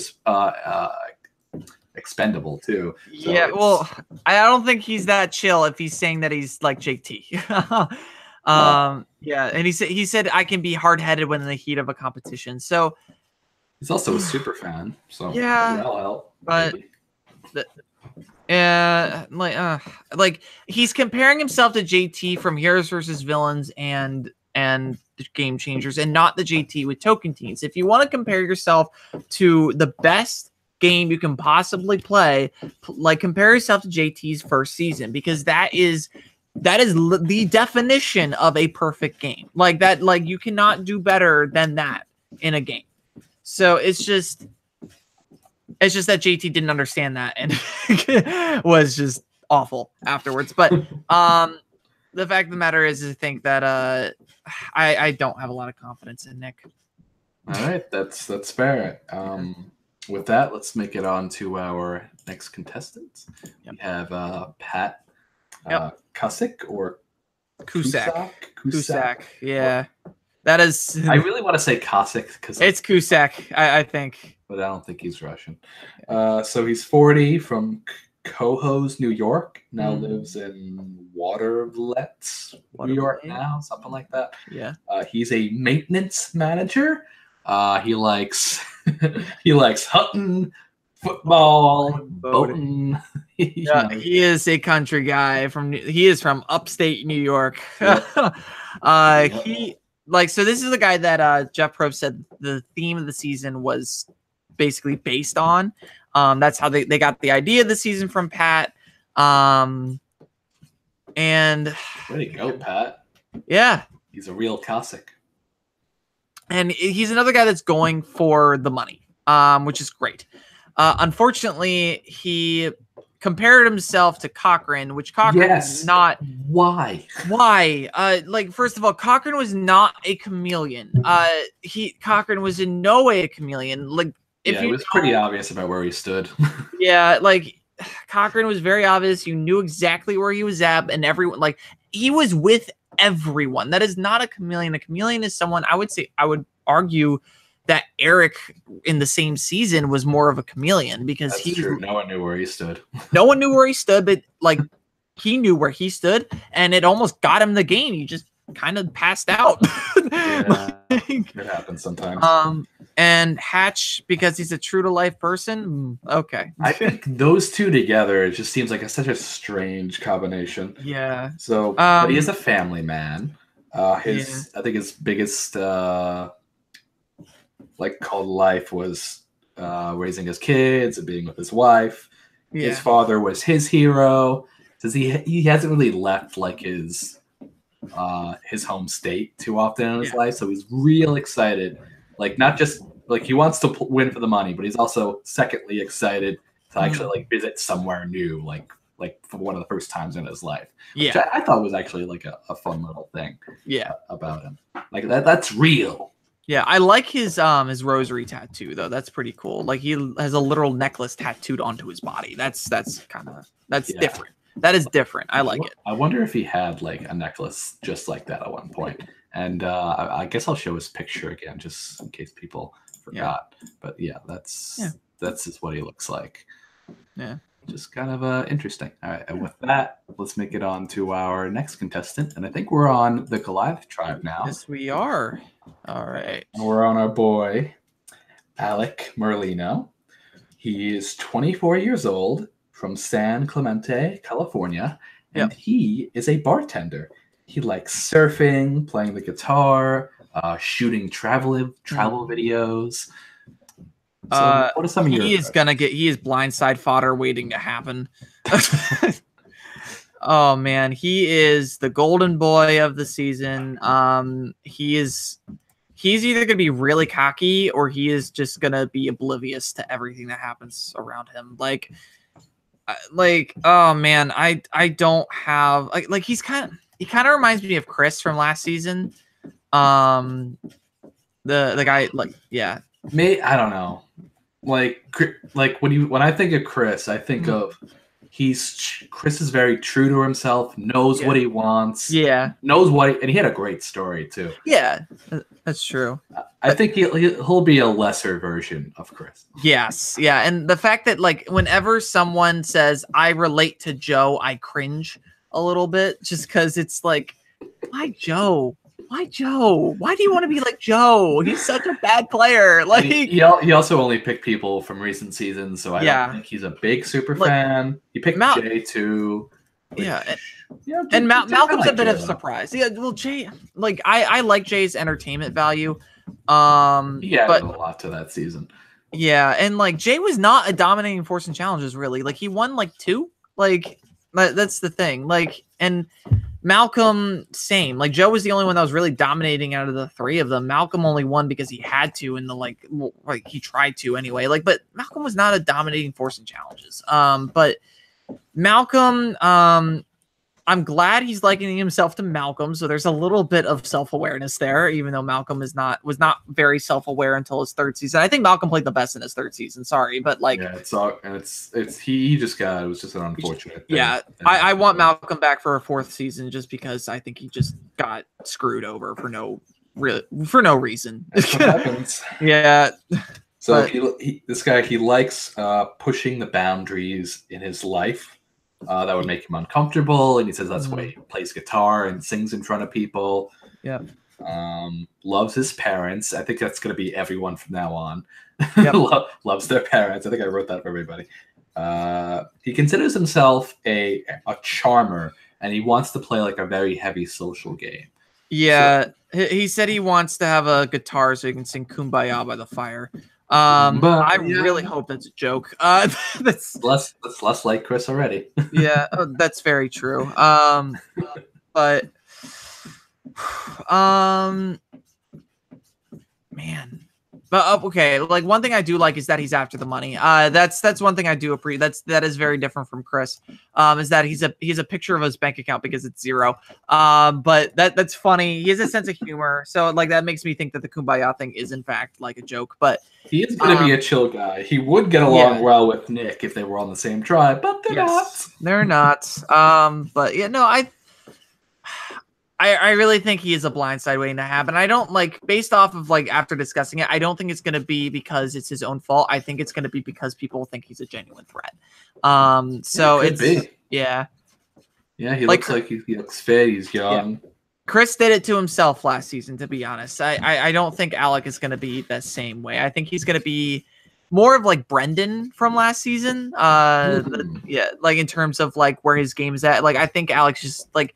expendable too. So well, I don't think he's that chill if he's saying that he's like JT. Yeah, and he said I can be hard-headed when in the heat of a competition. So he's also a super fan. So that'll help. But like he's comparing himself to JT from Heroes versus Villains and Game Changers, and not the JT with Token Teens. If you want to compare yourself to the best game you can possibly play, like compare yourself to JT's first season, because that is the definition of a perfect game. Like that, like you cannot do better than that in a game. So it's just that JT didn't understand that and was just awful afterwards. But the fact of the matter is I think that I don't have a lot of confidence in Nick. All right, that's fair. With that, let's make it on to our next contestants. Yep. We have Pat Cusick or Cusack. Yeah. That is. I really want to say Cusick because it's Cusack, I think. But I don't think he's Russian. So he's 40 from Cohoes, New York. Now lives in Waterlets, New York now, something like that. Yeah. He's a maintenance manager. He likes hunting, football, boating. Yeah, he is a country guy he is from upstate New York. Yep. He so this is the guy that Jeff Probst said the theme of the season was basically based on. That's how they got the idea of the season from Pat. And way to go, Pat. Yeah. He's a real Cossack. And he's another guy that's going for the money, which is great. Unfortunately, he compared himself to Cochran, which Cochran is not. Why? Like, first of all, Cochran was not a chameleon. Cochran was in no way a chameleon. Like, it was pretty obvious about where he stood. Yeah, like Cochran was very obvious. You knew exactly where he was at, and everyone, like, he was with everyone. That is not a chameleon. A chameleon is someone, I would argue that Eric in the same season was more of a chameleon because That's true. No one knew where he stood. No one knew where he stood, but like he knew where he stood, and it almost got him the game. He just kind of passed out. Yeah, it happens sometimes. And Hatch, because he's a true to life person. Okay. I think those two together, it just seems like such a strange combination. Yeah. So, but he is a family man. I think his biggest called life was raising his kids and being with his wife. Yeah. His father was his hero. Says he hasn't really left like his home state too often in his life, so he's real excited. Like, not just like he wants to win for the money, but he's also secondly excited to actually like visit somewhere new, like for one of the first times in his life. Yeah, which I thought was actually like a fun little thing. Yeah, about him, like that's real. Yeah, I like his rosary tattoo though. That's pretty cool. Like he has a literal necklace tattooed onto his body. That's different. That is different. I like it. I wonder if he had like a necklace just like that at one point. And I guess I'll show his picture again just in case people forgot. Yeah. But yeah, that's just what he looks like. Yeah. Just kind of interesting. All right. And with that, let's make it on to our next contestant. And I think we're on the Goliath tribe now. Yes, we are. All right. And we're on our boy, Alec Merlino. He is 24 years old from San Clemente, California. And he is a bartender. He likes surfing, playing the guitar, shooting travel videos. So what are some of your? He is blindside fodder waiting to happen. Oh man, he is the golden boy of the season. He's either gonna be really cocky or he is just gonna be oblivious to everything that happens around him. Like oh man, I don't have like he kind of reminds me of Chris from last season. The guy, like, yeah. I don't know. Like when I think of Chris, I think of Chris is very true to himself, knows what he wants. Yeah. Knows and he had a great story too. Yeah, that's true. I think he'll be a lesser version of Chris. Yes. Yeah. And the fact that like whenever someone says I relate to Joe, I cringe a little bit just because it's like, why Joe? Why Joe? Why do you want to be like Joe? He's such a bad player. Like he also only picked people from recent seasons, so I don't think he's a big super fan. He picked Jay too. And Malcolm's a bit of a surprise. Yeah, well, Jay, like I like Jay's entertainment value. He added a lot to that season. Yeah, and like Jay was not a dominating force in challenges, really. Like he won like 2. Like that's the thing. Like and Malcolm, same. Like Joe was the only one that was really dominating out of the 3 of them. Malcolm only won because he had to, and like he tried to anyway. Like, but Malcolm was not a dominating force in challenges. But Malcolm, I'm glad he's likening himself to Malcolm, so there's a little bit of self-awareness there, even though Malcolm was not very self-aware until his 3rd season. I think Malcolm played the best in his 3rd season. Sorry, but like it was just an unfortunate thing. Yeah, I want Malcolm back for a 4th season just because I think he just got screwed over for no reason. That's what happens. Yeah. So this guy likes pushing the boundaries in his life. That would make him uncomfortable, and he says that's why he plays guitar and sings in front of people. Yeah. Loves his parents. I think that's going to be everyone from now on. Yep. Loves their parents. I think I wrote that for everybody. He considers himself a charmer, and he wants to play like a very heavy social game. Yeah, so, he said he wants to have a guitar so he can sing "Kumbaya" by the fire. I really hope that's a joke. That's less like Chris already. Yeah, that's very true. But man. But okay, like one thing I do like is that he's after the money. That's one thing I do appreciate. That is very different from Chris. Is that he's a picture of his bank account because it's 0. But that's funny. He has a sense of humor, so like that makes me think that the Kumbaya thing is in fact like a joke. But he is going to be a chill guy. He would get along well with Nick if they were on the same tribe, but they're not. They're not. But yeah, no, I really think he is a blindside waiting to happen. I don't like based off of like after discussing it, I don't think it's going to be because it's his own fault. I think it's going to be because people think he's a genuine threat. So it's Yeah, he looks like he looks fit. He's young. Yeah. Chris did it to himself last season, to be honest. I don't think Alec is going to be the same way. I think he's going to be more of like Brendan from last season. Yeah, like in terms of like where his game is at. Like I think Alex just like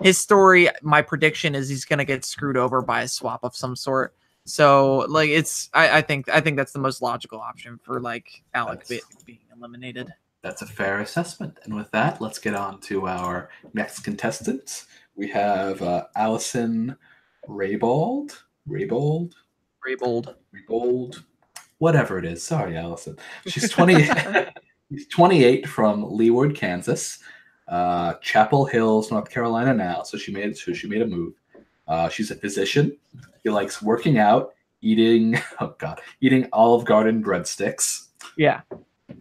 his story, my prediction is he's gonna get screwed over by a swap of some sort. So like I think that's the most logical option for like Alec being eliminated. That's a fair assessment. And with that, let's get on to our next contestants. We have Alison Raybold, whatever it is. Sorry, Alison. She's 20. She's 28 from Leeward, Kansas. Chapel Hills, North Carolina now. So she made a move. She's a physician. She likes working out, eating Olive Garden breadsticks. Yeah.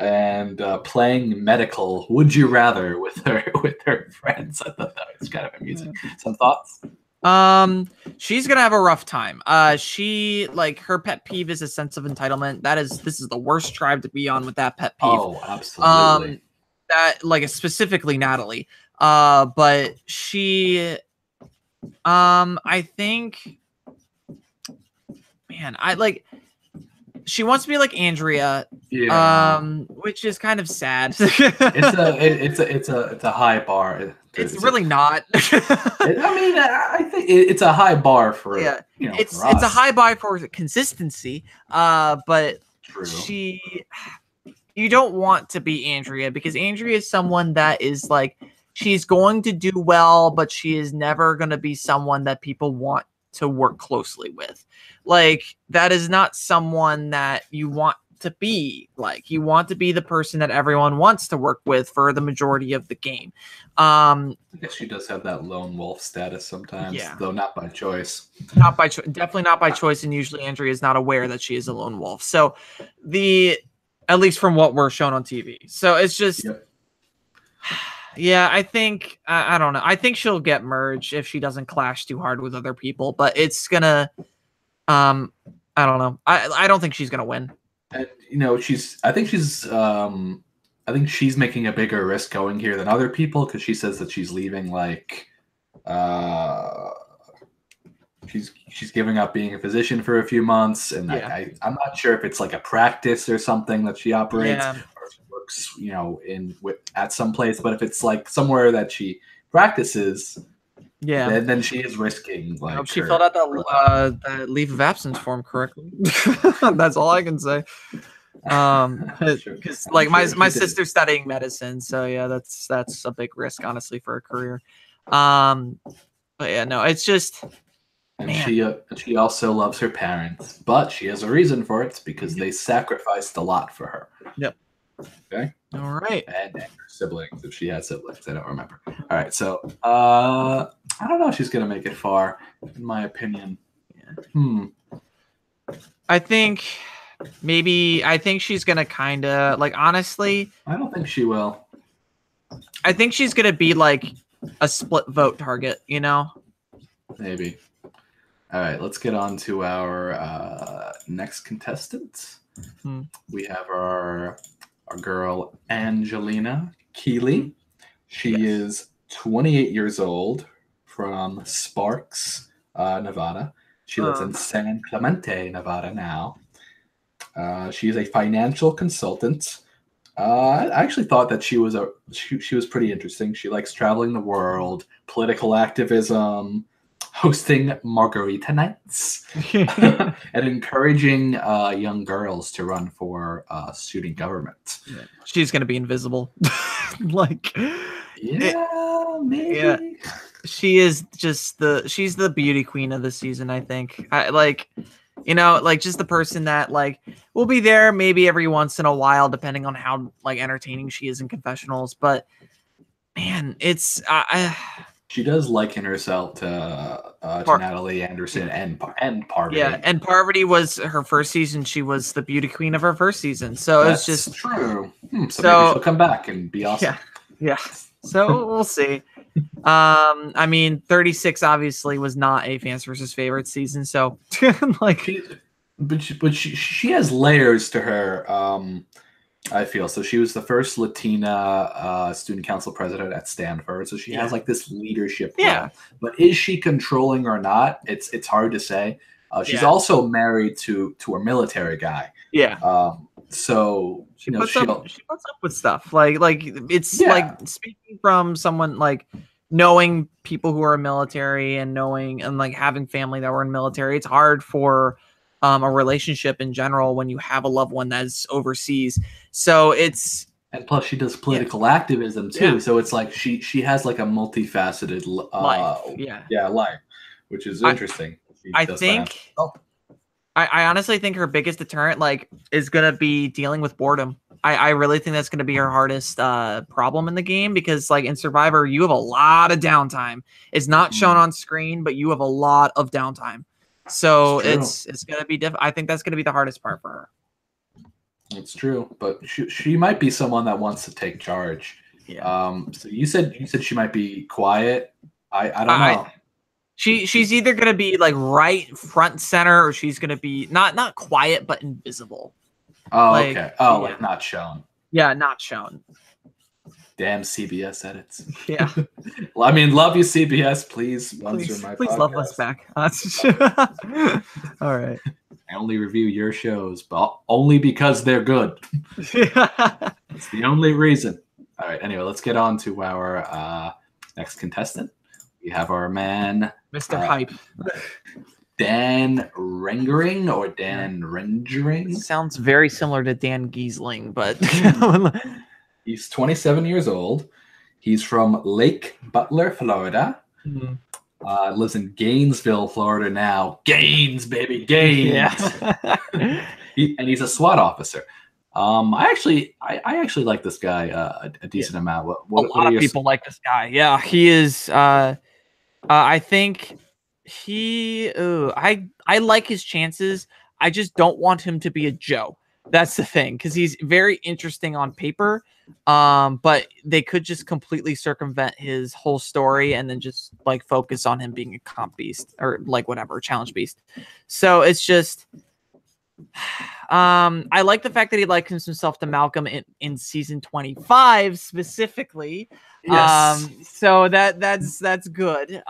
And playing medical would you rather with her friends. I thought that was kind of amusing. Some thoughts? She's gonna have a rough time. She like her pet peeve is a sense of entitlement. This is the worst tribe to be on with that pet peeve. Oh, absolutely. That like specifically Natalie. But she I think she wants to be like Andrea, which is kind of sad. it's a high bar. It's really not. I think it's a high bar for it's a high bar for consistency. But True. You don't want to be Andrea because Andrea is someone that is like she's going to do well, but she is never going to be someone that people want to work closely with. Like that is not someone that you want to be like. You want to be the person that everyone wants to work with for the majority of the game. I guess she does have that lone wolf status sometimes, though not by choice. Definitely not by choice, and usually Andrea is not aware that she is a lone wolf. So at least from what we're shown on TV. So it's just Yeah, I think I don't know. I think she'll get merged if she doesn't clash too hard with other people, but it's gonna I don't know. I don't think she's gonna win. And I think she's making a bigger risk going here than other people because she says that she's leaving like she's giving up being a physician for a few months, and I'm not sure if it's like a practice or something that she operates, or she works, at some place. But if it's like somewhere that she practices, then she is risking. Like, I hope she filled out the leave of absence form correctly. That's all I can say. Because like my sister's studying medicine, so yeah, that's a big risk, honestly, for a career. But yeah, no, it's just. And she also loves her parents, but she has a reason for it. It's because they sacrificed a lot for her. Yep. Okay. All right. And her siblings, if she had siblings, I don't remember. All right, so I don't know if she's gonna make it far, in my opinion. Yeah. I think she's gonna kind of like, honestly. I don't think she will. I think she's gonna be like a split vote target. Maybe. All right, let's get on to our next contestant. We have our girl Angelina Keeley. She is 28 years old, from Sparks, Nevada. She lives in San Clemente, Nevada now. She is a financial consultant. I actually thought that she was pretty interesting. She likes traveling the world, political activism, hosting margarita nights, and encouraging young girls to run for student government. She's gonna be invisible. Maybe. Yeah. She is she's the beauty queen of the season, I think. Just the person that will be there maybe every once in a while, depending on how entertaining she is in confessionals. But man, it's she does liken herself to Natalie Anderson and Parvati. Yeah, and Parvati was her first season. She was the beauty queen of her first season. So it's just true. So maybe she'll come back and be awesome. Yeah. So we'll see. 36 obviously was not a Fans versus Favorites season. So but she has layers to her. I feel so. She was the first Latina student council president at Stanford, so she has this leadership role. But is she controlling or not? It's hard to say. She's also married to a military guy. Yeah. So she puts up with stuff it's speaking from someone knowing people who are military and knowing and having family that were in military. It's hard for a relationship in general when you have a loved one that's overseas. So and plus she does political activism too. So it's she has a multifaceted life, which is interesting. I honestly think her biggest deterrent is gonna be dealing with boredom. I really think that's gonna be her hardest problem in the game, because in Survivor you have a lot of downtime. It's not shown on screen, but you have a lot of downtime. So it's gonna be I think that's gonna be the hardest part for her. It's true, but she might be someone that wants to take charge. Yeah. So you said she might be quiet. I don't know. She's either gonna be right front center, or she's gonna be not quiet but invisible. Oh, okay. Oh, not shown. Yeah, not shown. Damn CBS edits. Yeah. Well, love you, CBS. Please sponsor my podcast. Please love us back. All right. I only review your shows, but only because they're good. It's the only reason. All right. Anyway, let's get on to our next contestant. We have our man, Mr. Hype. Dan Rengering or Dan Rendering. Sounds very similar to Dan Giesling, but he's 27 years old. He's from Lake Butler, Florida. Lives in Gainesville, Florida now. Gaines, baby, Gaines. Yeah. And he's a SWAT officer. I actually like this guy a decent amount. A lot of people like this guy. Yeah, he is. I think I like his chances. I just don't want him to be a Joe. That's the thing, because he's very interesting on paper. But they could just completely circumvent his whole story and then just like focus on him being a comp beast or like whatever, challenge beast. So it's just I like the fact that he likens himself to Malcolm in season 25 specifically. Yes. So that's good.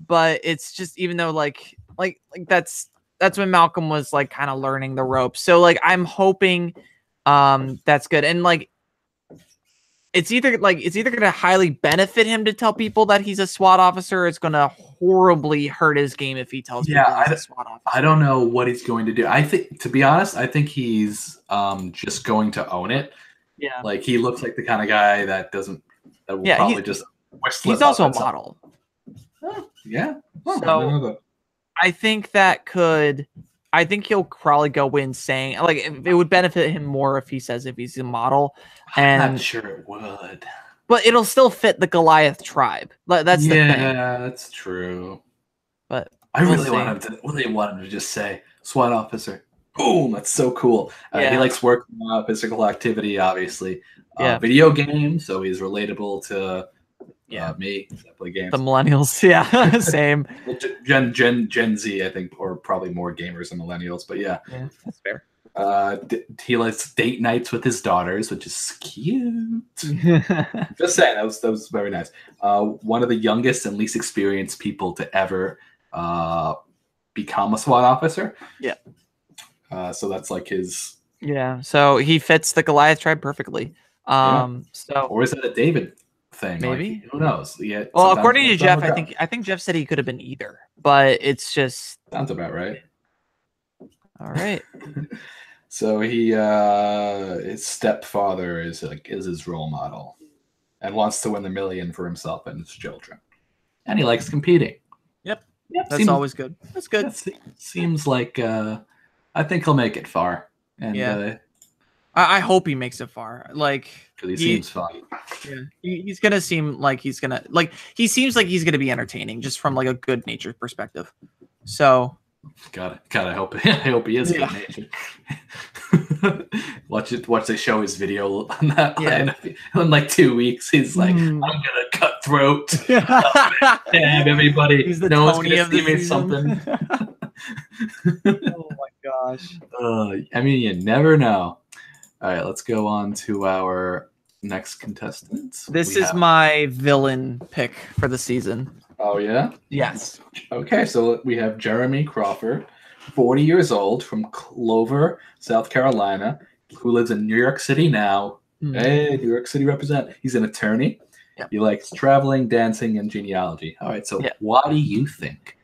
But it's just, even though like that's when Malcolm was like kind of learning the ropes. So like I'm hoping that's good. And like it's either going to highly benefit him to tell people that he's a SWAT officer, or it's going to horribly hurt his game if he tells people he's a SWAT officer. I don't know what he's going to do. I think, to be honest, I think he's just going to own it. Yeah. Like, he looks like the kind of guy that will probably just he's also a model. Yeah. So I think I think he'll probably go in saying, like, it would benefit him more if he says if he's a model. And I'm not sure it would. But it'll still fit the Goliath tribe. That's the thing. Yeah, that's true. But I really want him to just say SWAT officer. Boom, that's so cool. He likes working out, physical activity, obviously. Video games, so he's relatable to me. I play games. The millennials, yeah, same. Gen Z, I think, or probably more gamers than millennials, but yeah, that's fair. He likes date nights with his daughters, which is cute. Just saying, that was very nice. One of the youngest and least experienced people to ever become a SWAT officer. Yeah. So that's like his. Yeah. So he fits the Goliath tribe perfectly. So, or is it a David thing? Maybe. Like, who knows? Yeah. Well, according to Jeff, I think Jeff said he could have been either, but it's just sounds about right. All right. So his stepfather is his role model, and wants to win the million for himself and his children, and he likes competing. Yep. That's always good. That's good. Seems like I think he'll make it far. And I hope he makes it far. Like, because he seems fun. Yeah, he's gonna seem like he seems like he's gonna be entertaining just from like a good natured perspective. So. Gotta hope. I hope he is good natured. Watch they show his video on that. In like 2 weeks, he's like, I'm gonna cut throat, stab everybody. He's the no one's Tony gonna of the see me season. something. Oh my gosh. I mean, you never know. All right, let's go on to our next contestants. This is my villain pick for the season. Oh, yeah? Yes. Okay, so we have Jeremy Crawford, 40 years old, from Clover, South Carolina, who lives in New York City now. Hey, New York City represent. He's an attorney. Yep. He likes traveling, dancing, and genealogy. All right, so what do you think?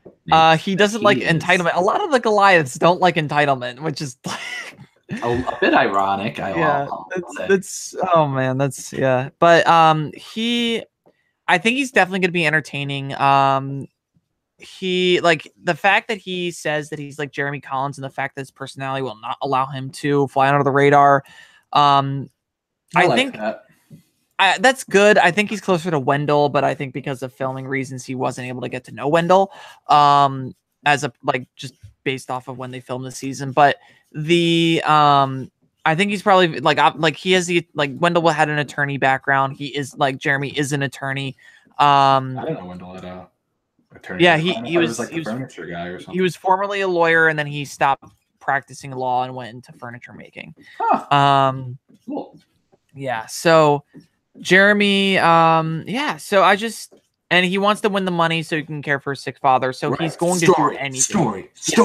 He doesn't like entitlement. A lot of the Goliaths don't like entitlement, which is a bit ironic. That's oh man, that's But I think he's definitely going to be entertaining. He like the fact that he says that he's like Jeremy Collins, and the fact that his personality will not allow him to fly under the radar. I think that's good. I think he's closer to Wendell, but I think because of filming reasons, he wasn't able to get to know Wendell. As a just based off of when they filmed the season, but I think he's probably like he has Wendell had an attorney background. He is Jeremy is an attorney. I don't know Wendell had a attorney. Yeah, he was like a furniture guy or something. He was formerly a lawyer, and then he stopped practicing law and went into furniture making. Cool. Yeah. So Jeremy, and he wants to win the money so he can care for his sick father. So he's going to do anything. Story. He's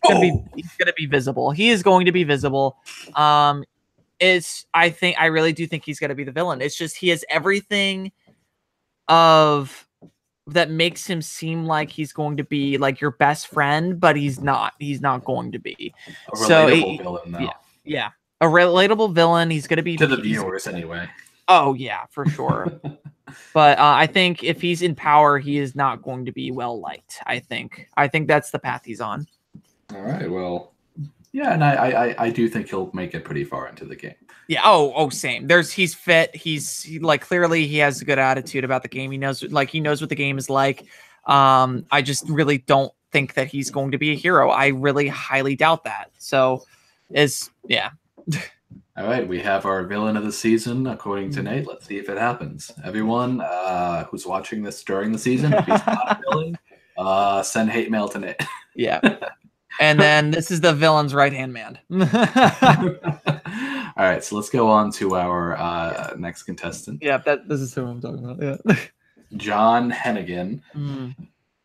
gonna be visible. He is going to be visible. I really do think he's gonna be the villain. It's just he has everything of that makes him seem like he's going to be like your best friend, but he's not. He's not going to be. A relatable villain, though. Yeah. A relatable villain. He's gonna be to the viewers anyway. Oh yeah, for sure. But I think if he's in power, he is not going to be well liked. I think that's the path he's on. All right. Well, yeah, and I do think he'll make it pretty far into the game. Yeah. Oh, same. He's fit. He's clearly he has a good attitude about the game. He knows what the game is like. I just really don't think that he's going to be a hero. I really highly doubt that. So, All right, we have our villain of the season, according to Nate. Let's see if it happens. Everyone who's watching this during the season, if he's not a villain, send hate mail to Nate. Yeah. And then this is the villain's right-hand man. All right, so let's go on to our next contestant. Yeah, this is who I'm talking about. Yeah. John Hennigan.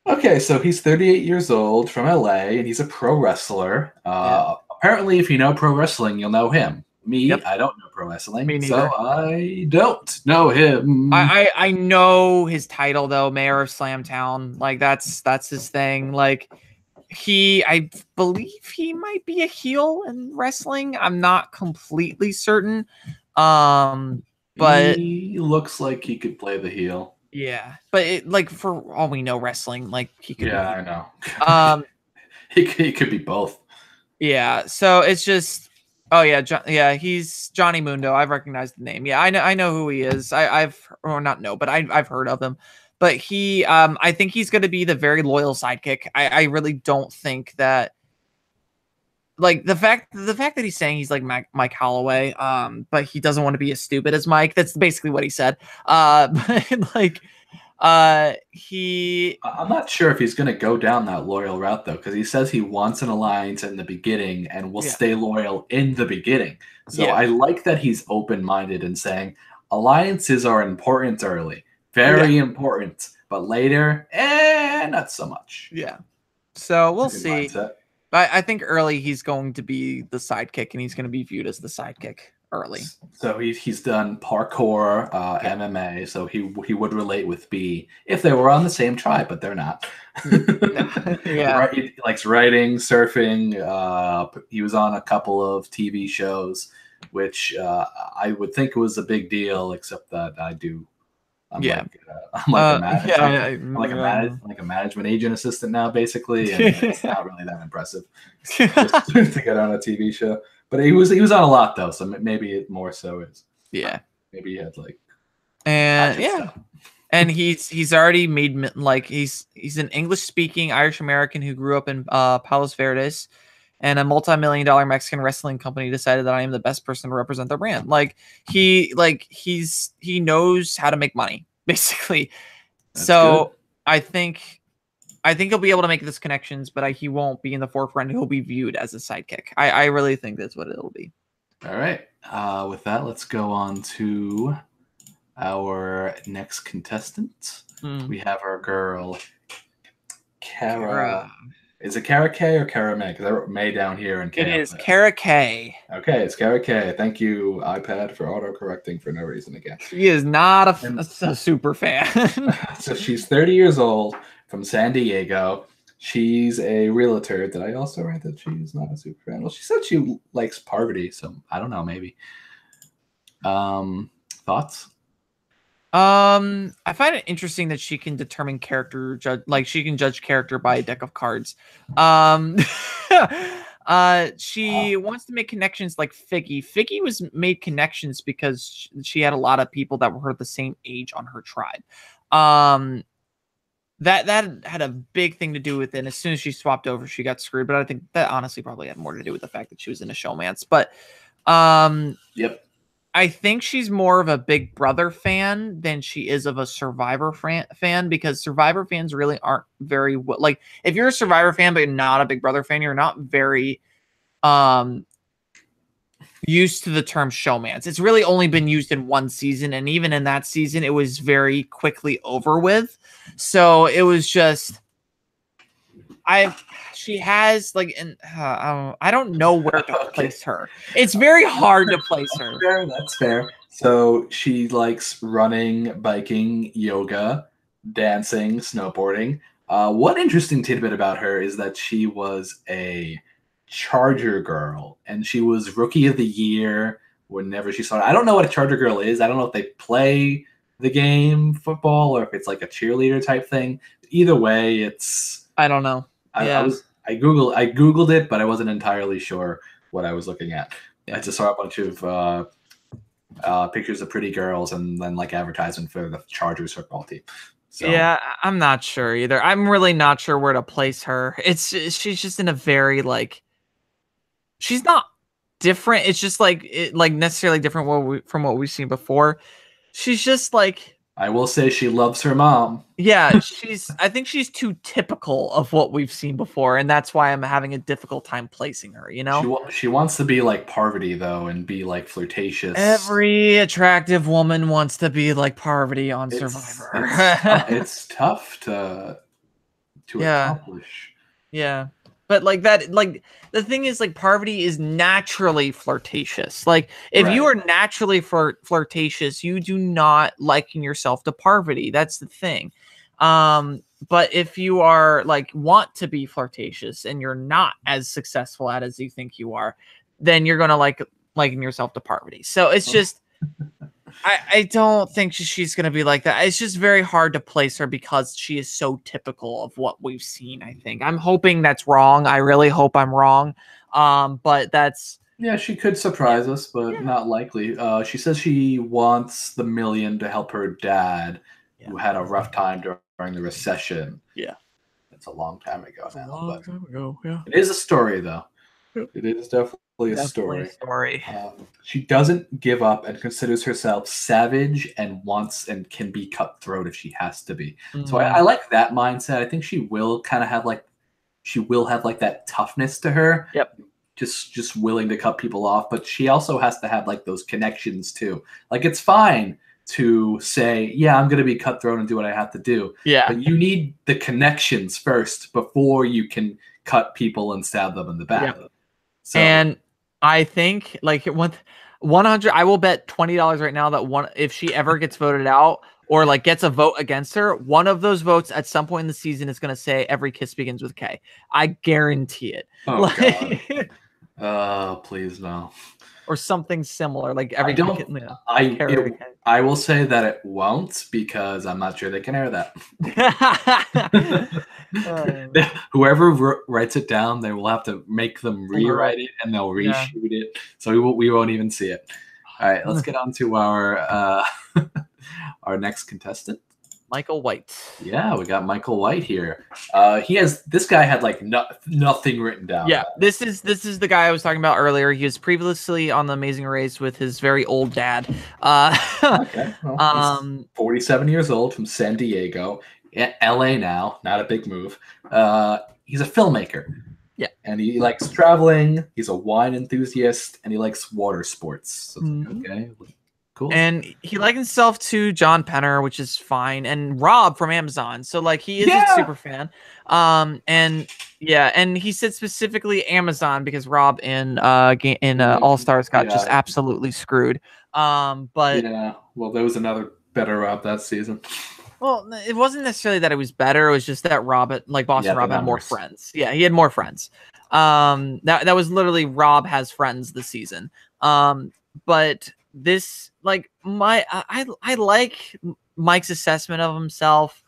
Okay, so he's 38 years old from LA, and he's a pro wrestler. Apparently, if you know pro wrestling, you'll know him. Me, I don't know pro wrestling, so I don't know him. I know his title though, Mayor of Slamtown. Like that's his thing. Like I believe he might be a heel in wrestling. I'm not completely certain. But he looks like he could play the heel. Yeah, but like for all we know, wrestling, like he could. Yeah, I know. He could be both. Yeah, so it's just. Oh yeah, he's Johnny Mundo. I've recognized the name. Yeah, I know who he is. I've heard of him. But he, I think he's going to be the very loyal sidekick. I really don't think that, like the fact that he's saying he's like Mike Holloway, but he doesn't want to be as stupid as Mike. That's basically what he said. But like. I'm not sure if he's going to go down that loyal route though, because he says he wants an alliance in the beginning and will stay loyal in the beginning. So I like that he's open-minded and saying alliances are important early, very important, but later, not so much. Yeah. So we'll see. Mindset. I think early he's going to be the sidekick, and he's going to be viewed as the sidekick early. So he's done parkour, MMA, so he would relate with B if they were on the same tribe, but they're not. Yeah. He likes writing, surfing. He was on a couple of TV shows, which I would think was a big deal, except that I'm like a management agent assistant now, basically, and it's not really that impressive just to get on a TV show. But he was on a lot though, so maybe it more so is. Yeah. Maybe he had like. And stuff. And he's already made like he's an English speaking Irish American who grew up in Palos Verdes, and a multi-million-dollar Mexican wrestling company decided that I am the best person to represent their brand. Like he knows how to make money basically. That's so good. I think he'll be able to make those connections, but he won't be in the forefront. He'll be viewed as a sidekick. I really think that's what it'll be. All right. With that, let's go on to our next contestant. We have our girl, Kara. Is it Kara K or Kara May? Because I wrote May down here. And it is Kara K. Okay, it's Kara K. Thank you, iPad, for auto-correcting for no reason again. She is not a super fan. So she's 30 years old. From San Diego. She's a realtor. Did I also write that she's not a super fan? Well, she said she likes Parvati, so I don't know, maybe. Thoughts? I find it interesting that she can determine character she can judge character by a deck of cards. She wants to make connections like Figgy. Figgy made connections because she had a lot of people that were the same age on her tribe. That had a big thing to do with it. And as soon as she swapped over, she got screwed. But I think that honestly probably had more to do with the fact that she was in a showmance. But yep. I think she's more of a Big Brother fan than she is of a Survivor fan, because Survivor fans really aren't very like, if you're a Survivor fan but you're not a Big Brother fan, you're not very used to the term showmance. It's really only been used in one season, and even in that season it was very quickly over with. So it was just she has like I don't know where to place her. It's very hard to place her. That's fair. So she likes running, biking, yoga, dancing, snowboarding. One interesting tidbit about her is that she was a Charger girl, and she was Rookie of the Year whenever she started. I don't know what a Charger girl is. I don't know if they play the game football or if it's like a cheerleader type thing. Either way, it's I don't know. I googled it, but I wasn't entirely sure what I was looking at. I just saw a bunch of pictures of pretty girls and then like advertisement for the Chargers football team. So. Yeah, I'm not sure either. I'm really not sure where to place her. She's just in a very like. She's not different. It's just like necessarily different from what we've seen before. She's just like, I will say she loves her mom. Yeah, I think she's too typical of what we've seen before, and that's why I'm having a difficult time placing her, you know? She wants to be like Parvati, though, and be like flirtatious. Every attractive woman wants to be like Parvati on Survivor. It's tough to accomplish. Yeah. But like that, like the thing is, like Parvati is naturally flirtatious. Like if you are naturally flirtatious, you do not liken yourself to Parvati. That's the thing. But if you are like want to be flirtatious and you're not as successful at as you think you are, then you're gonna liken yourself to Parvati. So it's just I don't think she's going to be like that. It's just very hard to place her because she is so typical of what we've seen, I think. I'm hoping that's wrong. I really hope I'm wrong. But that's... Yeah, she could surprise us, but not likely. She says she wants the $1 million to help her dad, who had a rough time during the recession. Yeah. It's a long time ago now. A long time ago, yeah. It is a story, though. It is definitely a story. She doesn't give up and considers herself savage and wants and can be cutthroat if she has to be. So I like that mindset. I think she will kind of have like that toughness to her. Yep. Just willing to cut people off, but she also has to have like those connections too. Like it's fine to say, yeah, I'm going to be cutthroat and do what I have to do. Yeah. But you need the connections first before you can cut people and stab them in the back. Yep. So, and I think like 100, I will bet $20 right now that if she ever gets voted out or like gets a vote against her, one of those votes at some point in the season is going to say every kiss begins with K. I guarantee it. Oh, God. Please no. Or something similar, like every. I will say that it won't because I'm not sure they can air that. Whoever writes it down, they will have to make them rewrite it, and they'll reshoot it, so we won't even see it. All right, let's get on to our our next contestant. Michael White. Yeah, we got Michael White here. This guy had like nothing written down. Yeah, this is the guy I was talking about earlier. He was previously on The Amazing Race with his very old dad. Okay. Well, he's 47 years old from San Diego, LA now. Not a big move. He's a filmmaker. Yeah, and he likes traveling. He's a wine enthusiast, and he likes water sports. So okay. Cool. And he likes himself to John Penner, which is fine, and Rob from Amazon. So like he is a super fan. And he said specifically Amazon because Rob in All Stars got just absolutely screwed. But yeah, well, there was another better Rob that season. Well, it wasn't necessarily that it was better. It was just that Boston Rob had more friends. Yeah, he had more friends. That was literally Rob has friends this season. But this like I like Mike's assessment of himself.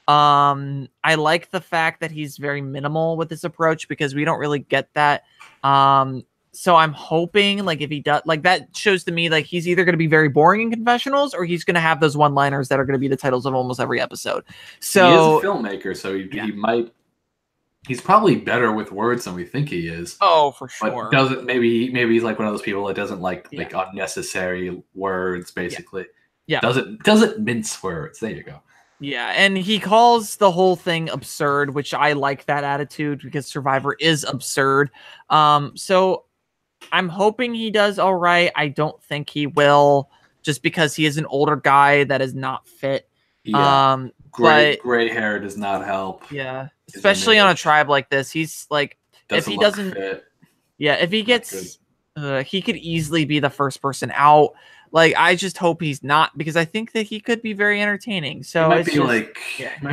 I like the fact that he's very minimal with this approach because we don't really get that. So I'm hoping like if he does like that shows to me like he's either going to be very boring in confessionals or he's going to have those one-liners that are going to be the titles of almost every episode. So he is a filmmaker, so he might. He's probably better with words than we think he is. Oh, for sure. But maybe he's like one of those people that doesn't like unnecessary words, basically. Yeah. Doesn't mince words. There you go. Yeah, and he calls the whole thing absurd, which I like that attitude because Survivor is absurd. So I'm hoping he does all right. I don't think he will, just because he is an older guy that is not fit. Yeah. Gray hair does not help. Yeah. Especially on a tribe like this. He's like, if he doesn't fit. Yeah, if he gets he could easily be the first person out. Like, I just hope he's not, because I think that he could be very entertaining. So he might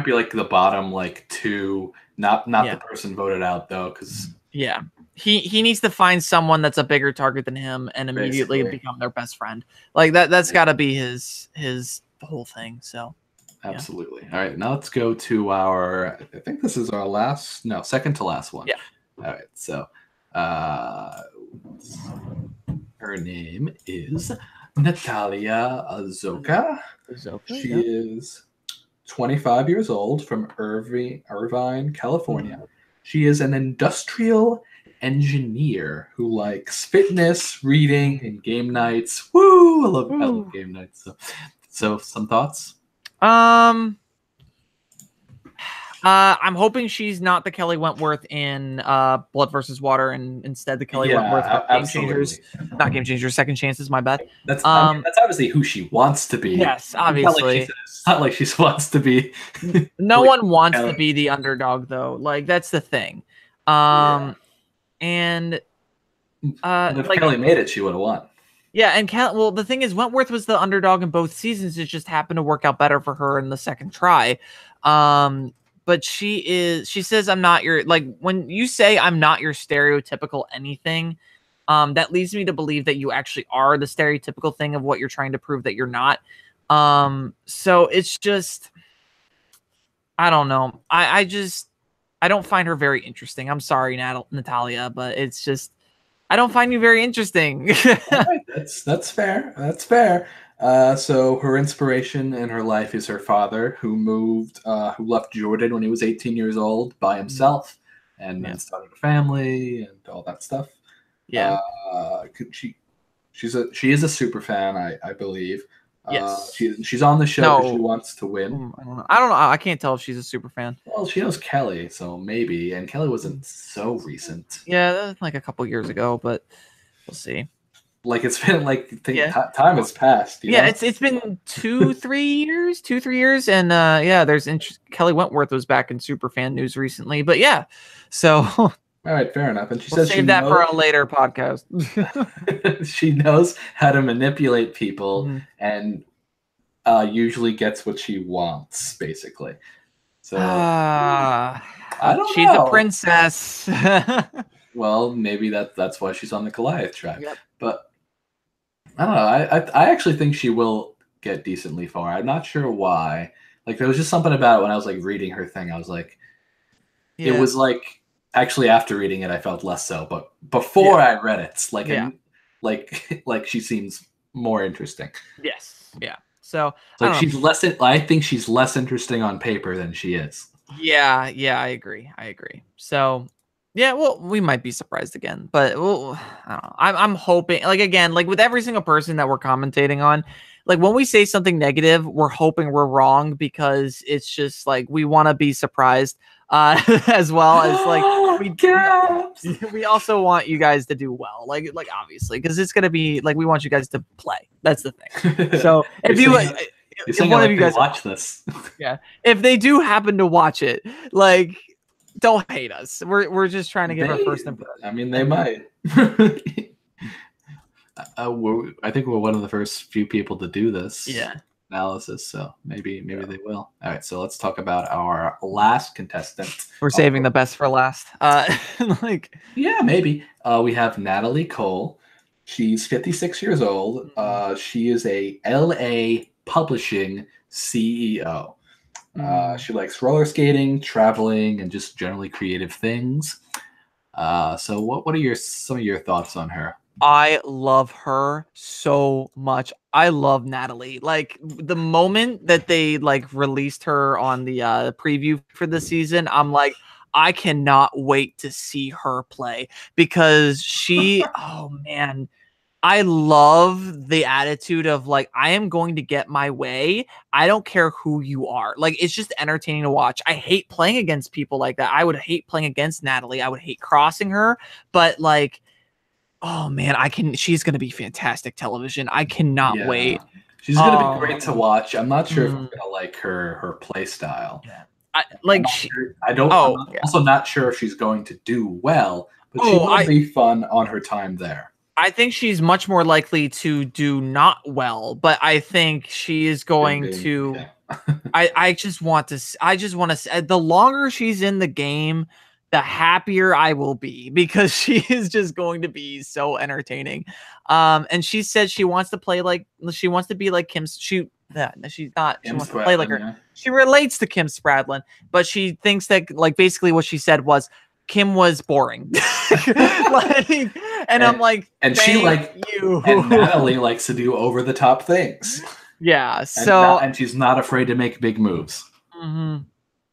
be like the bottom like two, not the person voted out though, because he needs to find someone that's a bigger target than him and immediately become their best friend. Like that's got to be his whole thing. So absolutely. All right, now let's go to I think this is our second to last one. Yeah. All right, so her name is Natalia Azoka. She is 25 years old from Irvine, California. She is an industrial engineer who likes fitness, reading, and game nights. Woo! I love game nights. So some thoughts? I'm hoping she's not the Kelly Wentworth in Blood versus Water, and instead the Kelly Wentworth from Game Changers. Not Game Changers, Second Chances, my bad. That's obviously who she wants to be. Yes, obviously. It's not like she wants to be. No one wants to be the underdog, though. Like, that's the thing. And if Kelly made it, she would have won. Yeah, and well, the thing is, Wentworth was the underdog in both seasons. It just happened to work out better for her in the second try. But she says, I'm not your, like, when you say I'm not your stereotypical anything, that leads me to believe that you actually are the stereotypical thing of what you're trying to prove that you're not. So it's just, I don't know. I don't find her very interesting. I'm sorry, Natalia, but it's just, I don't find you very interesting. Right, that's fair. That's fair. So her inspiration in her life is her father, who left Jordan when he was 18 years old by himself, and then started a family and all that stuff. Yeah. She is a super fan, I believe. Yes. She's on the show because she wants to win. I don't know. I can't tell if she's a super fan. Well, she knows Kelly, so maybe. And Kelly wasn't so recent. Yeah, that was like a couple years ago, but we'll see. Like, it's been time has passed. Yeah, it's been 2-3 years, and there's Kelly Wentworth was back in Superfan news recently, but yeah, so all right, fair enough. And she says save that for a later podcast. She knows how to manipulate people and usually gets what she wants, basically. So I don't know. She's a princess. Well, maybe that's why she's on the Goliath tribe. Yep. But I don't know. I actually think she will get decently far. I'm not sure why. Like, there was just something about it when I was like reading her thing. I was like, it was like, actually after reading it, I felt less so. But before I read it, like she seems more interesting. Yes. Yeah. So I think she's less interesting on paper than she is. Yeah. I agree. So. Yeah, well, we might be surprised again, but I don't know. I'm hoping, like, again, like with every single person that we're commentating on, like when we say something negative, we're hoping we're wrong because it's just like we want to be surprised, as well as like we also want you guys to do well, like obviously, because it's gonna be like we want you guys to play. That's the thing. So if one of you guys watch this, if they do happen to watch it, like, don't hate us. We're just trying to give our first impression. I mean, they might. I think we're one of the first few people to do this analysis, so maybe they will. All right, so let's talk about our last contestant. We're saving the best for last. Maybe. We have Natalie Cole. She's 56 years old. She is a LA publishing CEO. She likes roller skating, traveling, and just generally creative things. So what are some of your thoughts on her? I love her so much. I love Natalie. Like, the moment that they like released her on the preview for the season, I'm like, I cannot wait to see her play because she, oh man, I love the attitude of like, I am going to get my way. I don't care who you are. Like, it's just entertaining to watch. I hate playing against people like that. I would hate playing against Natalie. I would hate crossing her, but like, oh man, she's going to be fantastic television. I cannot wait. She's going to be great to watch. I'm not sure if I'm going to like her play style. Yeah. I'm also not sure if she's going to do well, but she will be fun on her time there. I think she's much more likely to do not well, but I think she is going to. I just want to. The longer she's in the game, the happier I will be because she is just going to be so entertaining. And she said she wants to play like she wants to be like Kim. She's not. She wants to play like her. Yeah. She relates to Kim Spradlin, but she thinks that like basically what she said was Kim was boring. I'm like, and she and Natalie likes to do over the top things. Yeah, and she's not afraid to make big moves. Mm-hmm.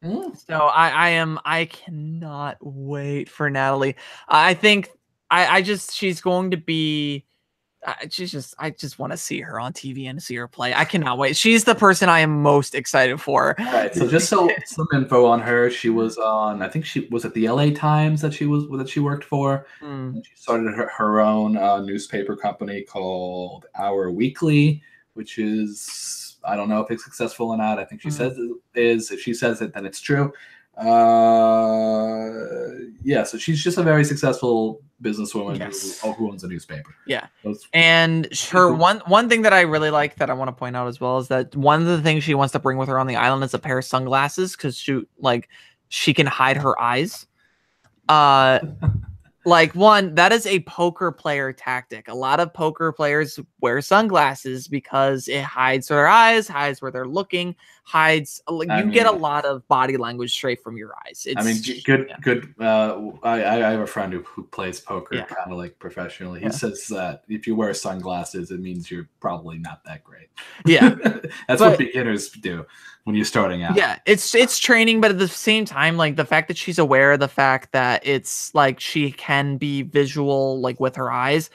So I cannot wait for Natalie. I think she's going to be. I just want to see her on TV and see her play. I cannot wait. She's the person I am most excited for. All right, so just some info on her. She was on, I think she was at the LA Times that she worked for. And she started her own newspaper company called Our Weekly, which is, I don't know if it's successful or not. I think she says it is. If she says it, then it's true. Yeah, so she's just a very successful businesswoman who owns a newspaper. Yeah. And her one thing that I really like that I want to point out as well is that one of the things she wants to bring with her on the island is a pair of sunglasses, because she can hide her eyes. Like, one, that is a poker player tactic. A lot of poker players wear sunglasses because it hides their eyes, hides where they're looking, hides. You get a lot of body language straight from your eyes. Good. I have a friend who plays poker kind of like professionally. He says that if you wear sunglasses, it means you're probably not that great. Yeah, that's what beginners do when you're starting out. Yeah, it's training, but at the same time, like, the fact that she's aware of the fact that it's like she can be visual, like, with her eyes,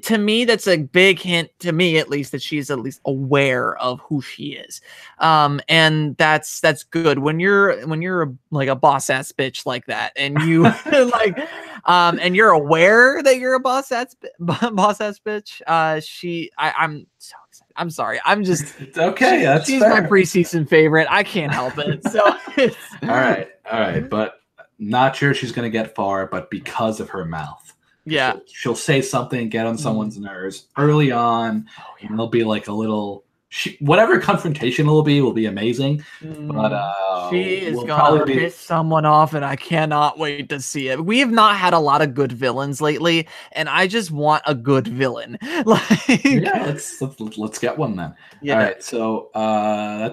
to me, that's a big hint, to me at least, that she's at least aware of who she is. And that's good when you're like a boss ass bitch like that, and you like and you're aware that you're a boss ass bitch. I'm so excited. I'm sorry. I'm just, it's okay. She's fair. My preseason favorite. I can't help it. So all right. But not sure she's gonna get far, but because of her mouth. Yeah. She'll say something, get on someone's nerves early on, and it'll be like a little, whatever confrontation will be amazing. But she is gonna piss someone off, and I cannot wait to see it. We have not had a lot of good villains lately, and I just want a good villain. Let's get one then. Yeah. All right, so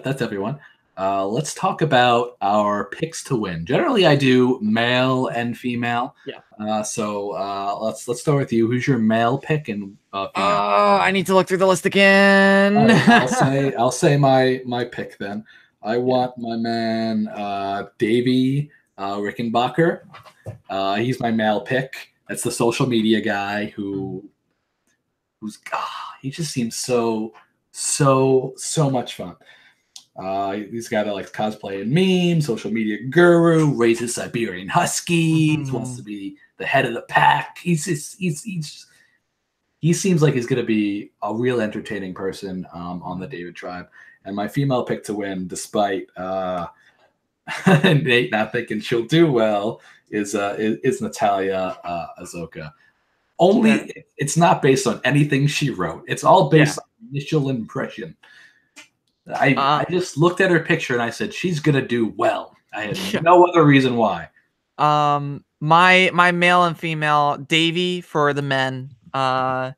that's everyone. Let's talk about our picks to win. Generally, I do male and female. Yeah. So let's start with you. Who's your male pick and female? I need to look through the list again. Right, I'll say my pick then. I want my man Davy Rickenbacker. He's my male pick. That's the social media guy who's he just seems so much fun. He's got like cosplay and meme, social media guru, raises Siberian Huskies, wants to be the head of the pack. He seems like he's going to be a real entertaining person on the David tribe. And my female pick to win, despite Nate not thinking she'll do well, is Natalia Azoka. Only it's not based on anything she wrote. It's all based on initial impression. I just looked at her picture and I said, she's gonna do well. I had no other reason why. My male and female, Davy for the men. I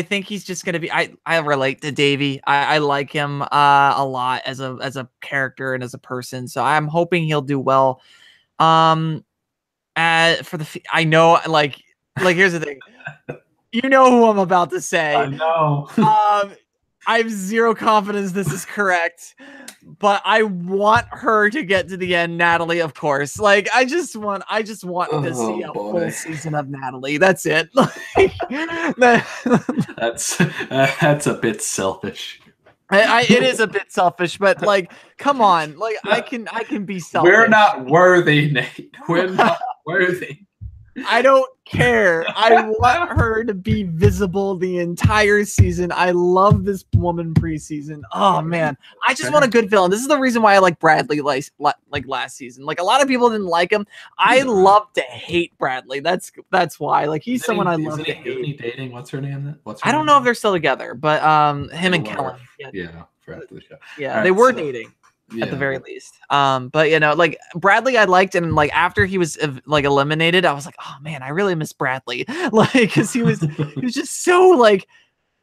think he's just gonna be. I relate to Davy. I like him a lot as a character and as a person. So I'm hoping he'll do well. I know, like here's the thing. You know who I'm about to say. I know. I have zero confidence this is correct, but I want her to get to the end. Natalie, of course. Like, I just want to see a full season of Natalie. That's it. That's a bit selfish. It is a bit selfish, but like, come on, like I can be selfish. We're not worthy, Nate. We're not worthy. I don't care. I want her to be visible the entire season. I love this woman preseason. Oh man, I just want a good villain. This is the reason why I like Bradley like last season. Like, a lot of people didn't like him. I love to hate Bradley. That's why. Like, he's someone I love to hate. Isn't he dating? What's her name? I don't know if they're still together, but him and Kellen. Yeah, for after the show. Yeah, they were dating. At the very least. But you know, like, Bradley I liked, and like after he was like eliminated, I was like, oh man, I really miss Bradley. Like, because he was just so like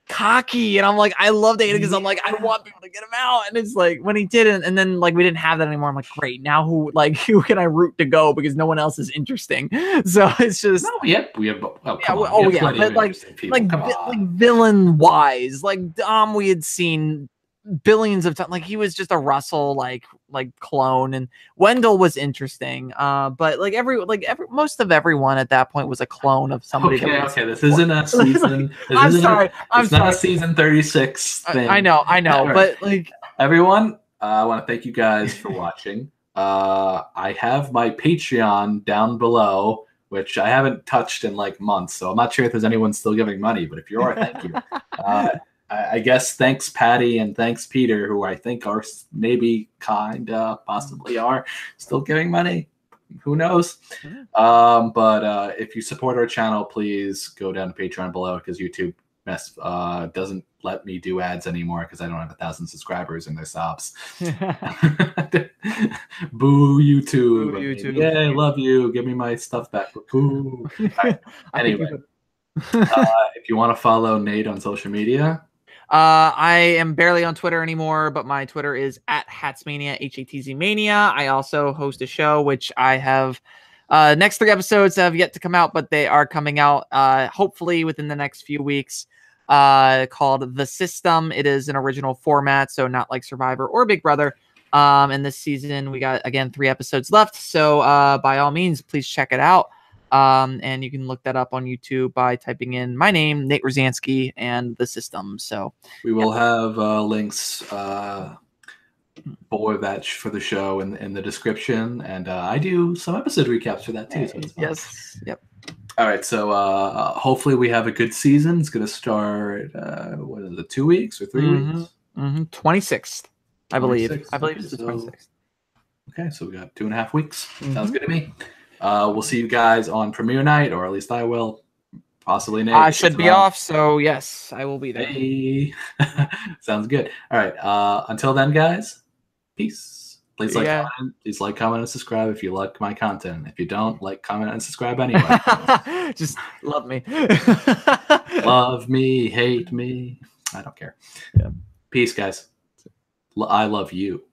cocky, and I'm like, I love dating because I'm like, I want people to get him out. And it's like, when he didn't, and then like we didn't have that anymore, I'm like, great, now who can I root to go, because no one else is interesting. So it's just we have but like villain wise, like Dom, we had seen billions of times. Like, he was just a Russell like like clone, and Wendell was interesting. But like most of everyone at that point was a clone of somebody. Okay. This isn't a season. I'm sorry. It's not a season 36 thing. I know. Right. But like everyone, I want to thank you guys for watching. I have my Patreon down below, which I haven't touched in like months, so I'm not sure if there's anyone still giving money, but if you are, thank you. I guess thanks Patty and thanks Peter, who I think are maybe possibly are still giving money. Who knows? But if you support our channel, please go down to Patreon below, because YouTube doesn't let me do ads anymore because I don't have 1,000 subscribers and their subs. Boo YouTube. Boo YouTube. Yeah, I love you. Give me my stuff back. Boo. Right. Anyway, if you want to follow Nate on social media. I am barely on Twitter anymore, but my Twitter is @Hatsmania, HATZmania. I also host a show, which I have next 3 episodes have yet to come out, but they are coming out hopefully within the next few weeks, called The System. It is an original format, so not like Survivor or Big Brother. And this season we got, again, 3 episodes left, so by all means, please check it out. And you can look that up on YouTube by typing in my name, Nate Rosansky, and The System. So we will have links for the show in the description, and I do some episode recaps for that too. So yes. Yep. All right. So hopefully we have a good season. It's going to start 2 weeks or 3 weeks? 26th, I believe. I believe it's the 26th. Okay, so we got 2.5 weeks. Sounds good to me. We'll see you guys on premiere night, or at least I will. Possibly Nate. I should be off, so yes, I will be there. Hey. Sounds good. All right. Until then, guys, peace. Please comment, and subscribe if you like my content. If you don't, comment, and subscribe anyway. Just love me. Love me, hate me. I don't care. Yeah. Peace, guys. I love you.